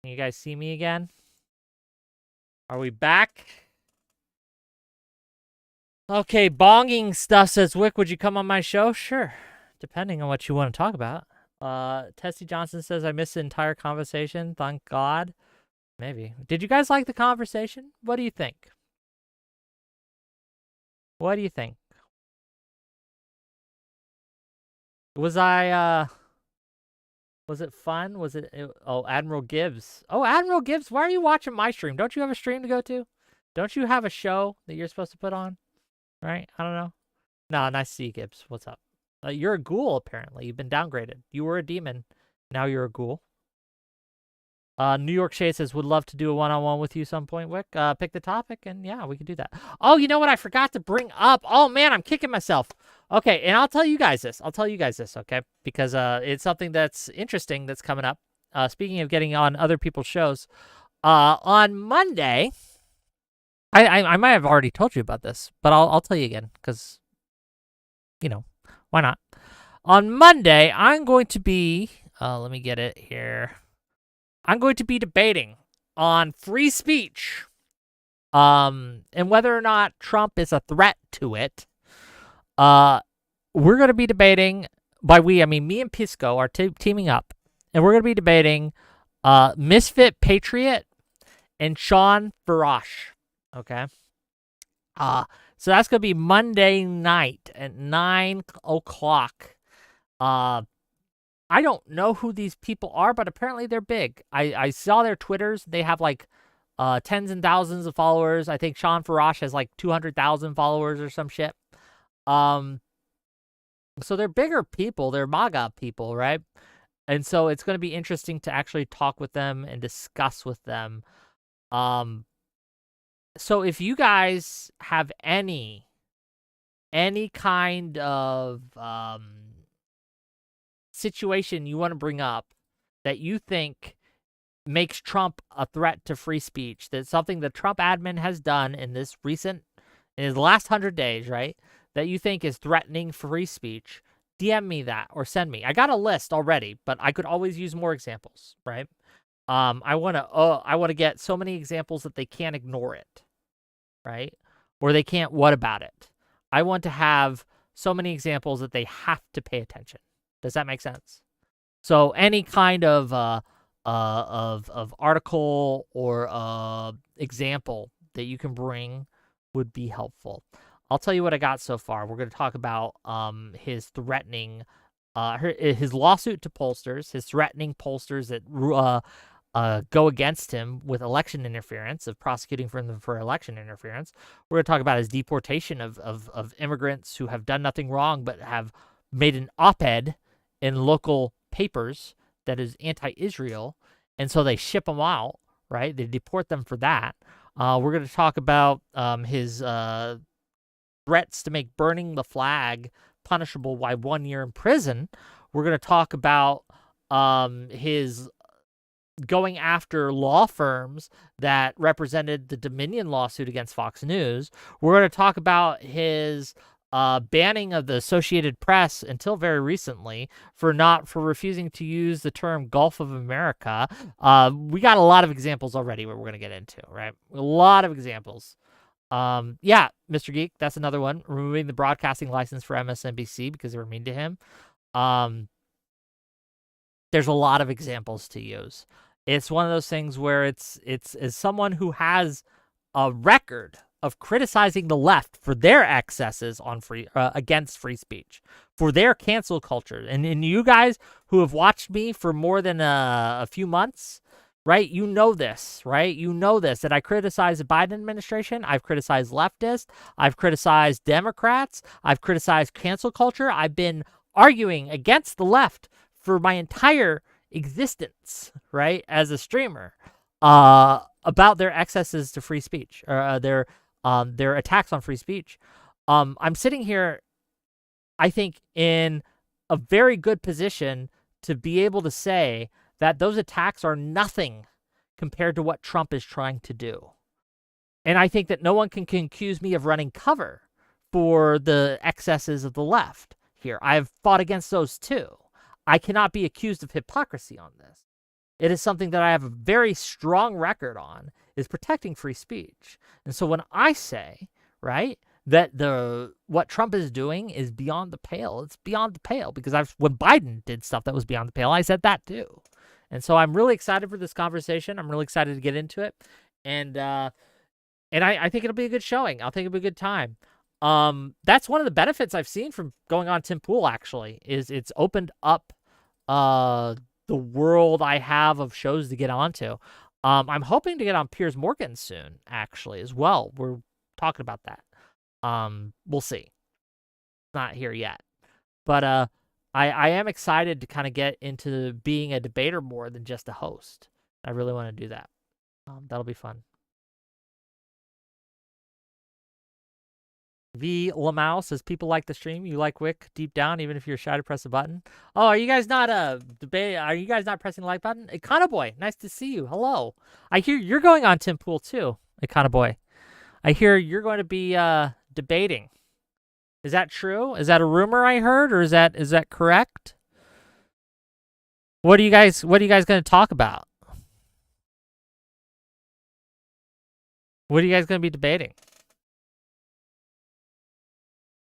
A: Can you guys see me again? Are we back? Okay, bonging stuff says, Wick, would you come on my show? Sure, depending on what you want to talk about. Tessie Johnson says, I missed the entire conversation. Thank God. Maybe. Did you guys like the conversation? What do you think? What do you think? Was it fun? Oh, Admiral Gibbs. Oh, Admiral Gibbs, why are you watching my stream? Don't you have a stream to go to? Don't you have a show that you're supposed to put on? Right? I don't know. No, nice to see you, Gibbs. What's up? You're a ghoul, apparently. You've been downgraded. You were a demon. Now you're a ghoul. New York Shade says, would love to do a one-on-one with you some point, Wick. Pick the topic, and yeah, we can do that. Oh, you know what I forgot to bring up? Oh, man, I'm kicking myself. Okay, and I'll tell you guys this. Okay? Because it's something that's interesting that's coming up. Speaking of getting on other people's shows, on Monday, I might have already told you about this, but I'll tell you again, because, you know, why not? On Monday, I'm going to be, let me get it here. I'm going to be debating on free speech, and whether or not Trump is a threat to it. We're going to be debating, by we, I mean me and Pisco are teaming up, and we're going to be debating Misfit Patriot and Sean Farash, okay? So that's going to be Monday night at 9 o'clock. I don't know who these people are, but apparently they're big. I saw their Twitters. They have like tens and thousands of followers. I think Sean Farash has like 200,000 followers or some shit. So they're bigger people. They're MAGA people, right? And so it's going to be interesting to actually talk with them and discuss with them. So if you guys have any kind of situation you want to bring up that you think makes Trump a threat to free speech, that's something the Trump admin has done in his last 100 days, right, that you think is threatening free speech, DM me that or send me. I got a list already, but I could always use more examples, right? I want to get so many examples that they can't ignore it, right? Or they can't what about it. I want to have so many examples that they have to pay attention. Does that make sense? So any kind of article or example that you can bring would be helpful. I'll tell you what I got so far. We're going to talk about his threatening, his lawsuit to pollsters, his threatening pollsters that go against him with election interference, of prosecuting them for election interference. We're going to talk about his deportation of immigrants who have done nothing wrong but have made an op-ed in local papers that is anti-Israel, and so they ship them out, right? They deport them for that. We're going to talk about his threats to make burning the flag punishable by 1 year in prison. We're going to talk about his going after law firms that represented the Dominion lawsuit against Fox News. We're going to talk about his banning of the Associated Press until very recently for refusing to use the term Gulf of America. We got a lot of examples already where we're going to get into, right? A lot of examples. Yeah, Mr. Geek, that's another one. Removing the broadcasting license for MSNBC because they were mean to him. There's a lot of examples to use. It's one of those things where it's as someone who has a record of criticizing the left for their excesses on against free speech, for their cancel culture. And you guys who have watched me for more than a few months, right? You know this, right? You know this, that I criticize the Biden administration. I've criticized leftists. I've criticized Democrats. I've criticized cancel culture. I've been arguing against the left for my entire existence, right, as a streamer, about their excesses to free speech, or their attacks on free speech. I'm sitting here, I think, in a very good position to be able to say that those attacks are nothing compared to what Trump is trying to do. And I think that no one can accuse me of running cover for the excesses of the left here. I've fought against those too. I cannot be accused of hypocrisy on this. It is something that I have a very strong record on, is protecting free speech. And so when I say, right, that what Trump is doing is beyond the pale. It's beyond the pale because when Biden did stuff that was beyond the pale, I said that too. And so I'm really excited for this conversation. I'm really excited to get into it. And I think it'll be a good showing. I think it'll be a good time. That's one of the benefits I've seen from going on Tim Pool, actually, is it's opened up the world I have of shows to get onto. I'm hoping to get on Piers Morgan soon, actually, as well. We're talking about that. We'll see. It's not here yet. But I am excited to kind of get into being a debater more than just a host. I really want to do that. That'll be fun. V. Lamau says, people like the stream. You like Wick deep down, even if you're shy to press a button. Oh, are you guys not Are you guys not pressing the like button? Econo Boy, nice to see you. Hello. I hear you're going on Tim Pool too, Econo Boy. I hear you're going to be debating. Is that true? Is that a rumor I heard, or is that correct? What are you guys going to talk about? What are you guys going to be debating?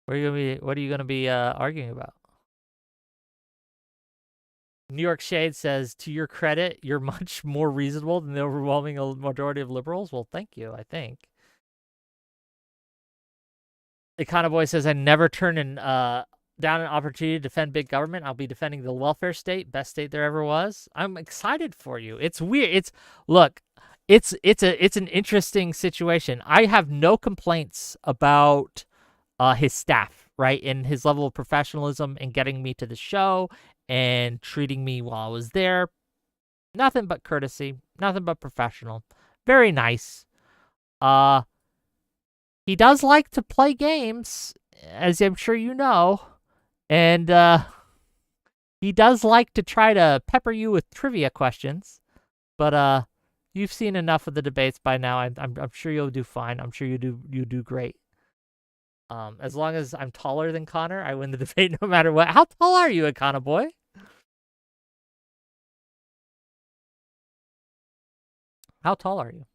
A: What are you gonna be arguing about? New York Shade says, to your credit, you're much more reasonable than the overwhelming majority of liberals. Well, thank you, I think. Econo Boy says, I never turn down an opportunity to defend big government. I'll be defending the welfare state, best state there ever was. I'm excited for you. It's weird. It's an interesting situation. I have no complaints about his staff, right? And his level of professionalism and getting me to the show and treating me while I was there. Nothing but courtesy, nothing but professional. Very nice. He does like to play games, as I'm sure you know. And he does like to try to pepper you with trivia questions. But you've seen enough of the debates by now. I'm sure you'll do fine. I'm sure you do great. As long as I'm taller than Connor, I win the debate no matter what. How tall are you, Econo Boy? How tall are you?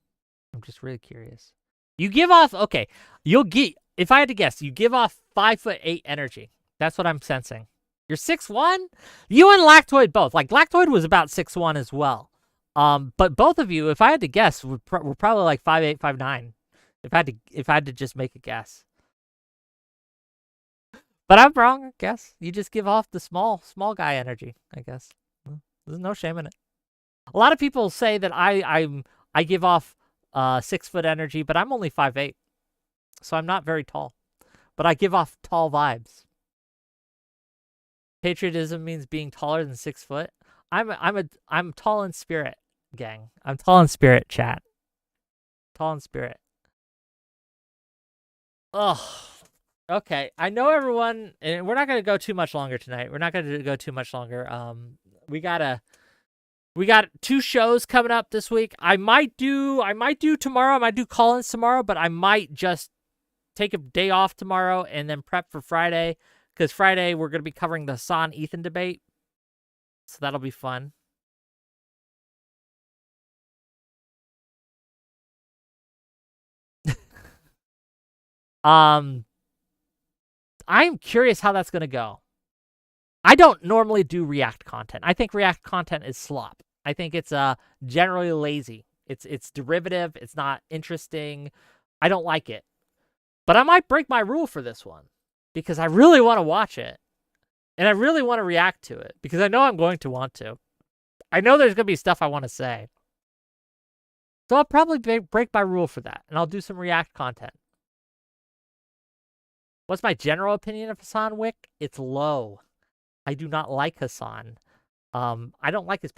A: I'm just really curious. You give off, okay, if I had to guess, you give off 5'8" energy. That's what I'm sensing. You're 6'1"? You and Lactoid both. Like, Lactoid was about 6'1" as well. But both of you, if I had to guess, we're probably like 5'8", 5'9". If I had to just make a guess. But I'm wrong, I guess. You just give off the small guy energy, I guess. There's no shame in it. A lot of people say that I give off 6 foot energy, but I'm only 5'8", so I'm not very tall. But I give off tall vibes. Patriotism means being taller than 6 foot. I'm tall in spirit, gang. I'm tall in spirit, chat. Tall in spirit. Ugh. Okay, I know everyone, and we're not going to go too much longer tonight. We're not going to go too much longer. We got 2 shows coming up this week. I might do tomorrow. I might do call-ins tomorrow, but I might just take a day off tomorrow and then prep for Friday, because Friday we're going to be covering the Hassan-Ethan debate, so that'll be fun. I'm curious how that's going to go. I don't normally do React content. I think React content is slop. I think it's generally lazy. It's derivative. It's not interesting. I don't like it. But I might break my rule for this one because I really want to watch it. And I really want to react to it because I know I'm going to want to. I know there's going to be stuff I want to say. So I'll probably break my rule for that. And I'll do some React content. What's my general opinion of Hassan Wick? It's low. I do not like Hassan. I don't like his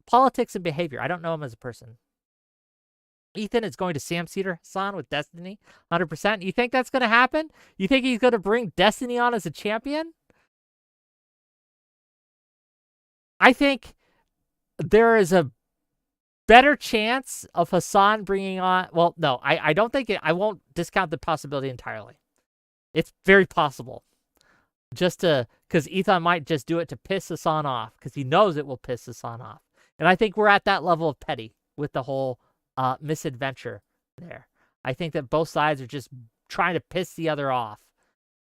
A: politics and behavior. I don't know him as a person. Ethan is going to Sam Cedar Hassan with Destiny, 100%. You think that's going to happen? You think he's going to bring Destiny on as a champion? I think there is a better chance of Hassan bringing on... Well, no, I don't think it... I won't discount the possibility entirely. It's very possible. Just to... Because Ethan might just do it to piss Hassan off. Because he knows it will piss Hassan off. And I think we're at that level of petty with the whole misadventure there. I think that both sides are just trying to piss the other off.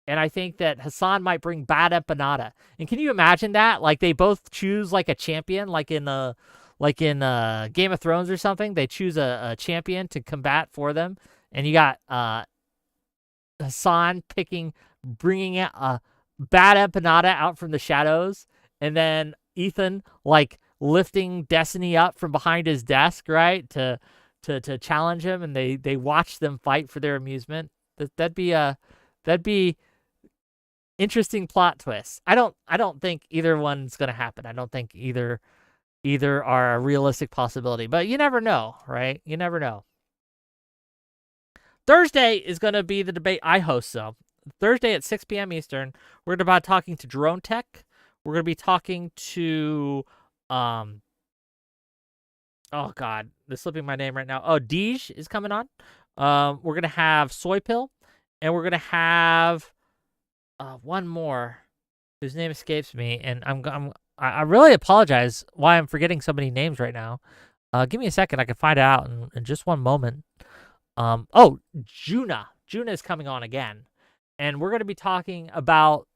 A: And I think that Hassan might bring Bad Empanada. And can you imagine that? Like they both choose like a champion, like in Game of Thrones or something. They choose a champion to combat for them, and you got Hassan bringing a Bad Empanada out from the shadows, and then Ethan like lifting Destiny up from behind his desk, right, to challenge him, and they watch them fight for their amusement. That'd be interesting plot twist. I don't think either one's gonna happen. I don't think either are a realistic possibility, but you never know, right? You never know. Thursday is gonna be the debate I host, though. Thursday at 6 p.m. Eastern, we're gonna be talking to Drone Tech. We're gonna be talking to oh god, they're slipping my name right now. Oh, Deej is coming on. We're gonna have Soy Pill, and we're gonna have one more whose name escapes me, and I really apologize why I'm forgetting so many names right now. Give me a second, I can find out in just one moment. Oh, Juna is coming on again, and we're gonna be talking about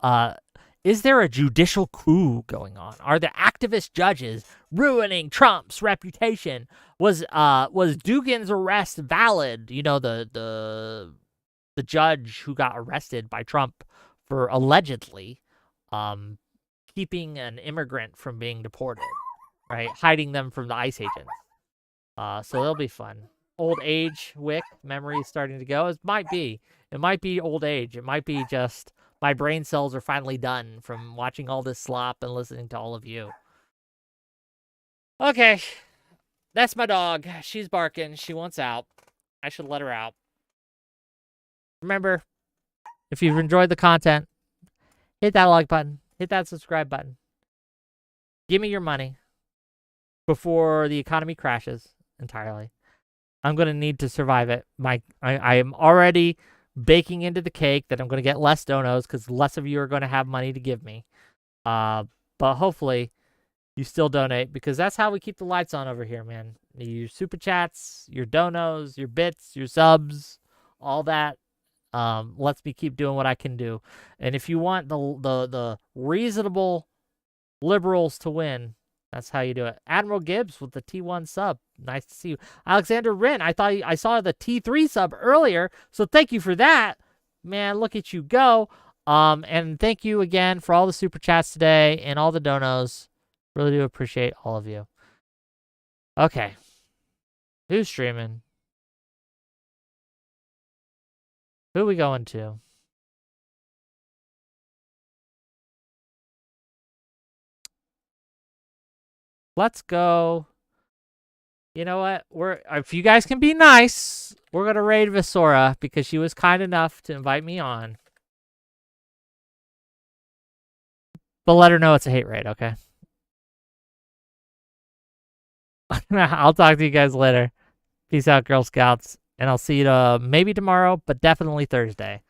A: is there a judicial coup going on? Are the activist judges ruining Trump's reputation? Was Dugan's arrest valid? You know, the judge who got arrested by Trump for allegedly keeping an immigrant from being deported, right? Hiding them from the ICE agents. So they'll be fun. Old age, Wick, memory is starting to go. It might be old age. It might be just my brain cells are finally done from watching all this slop and listening to all of you. Okay, that's my dog. She's barking. She wants out. I should let her out. Remember, if you've enjoyed the content, hit that like button. Hit that subscribe button. Give me your money before the economy crashes entirely. I'm going to need to survive it. I am already baking into the cake that I'm going to get less donos because less of you are going to have money to give me. But hopefully you still donate because that's how we keep the lights on over here, man. Your super chats, your donos, your bits, your subs, all that lets me keep doing what I can do. And if you want the reasonable liberals to win, that's how you do it. Admiral Gibbs with the T1 sub. Nice to see you. Alexander Wren, I saw the T3 sub earlier, so thank you for that. Man, look at you go. And thank you again for all the super chats today and all the donos. Really do appreciate all of you. Okay. Who's streaming? Who are we going to? Let's go. You know what? If you guys can be nice, we're gonna raid Visora because she was kind enough to invite me on. But let her know it's a hate raid, okay? I'll talk to you guys later. Peace out, Girl Scouts. And I'll see you maybe tomorrow, but definitely Thursday.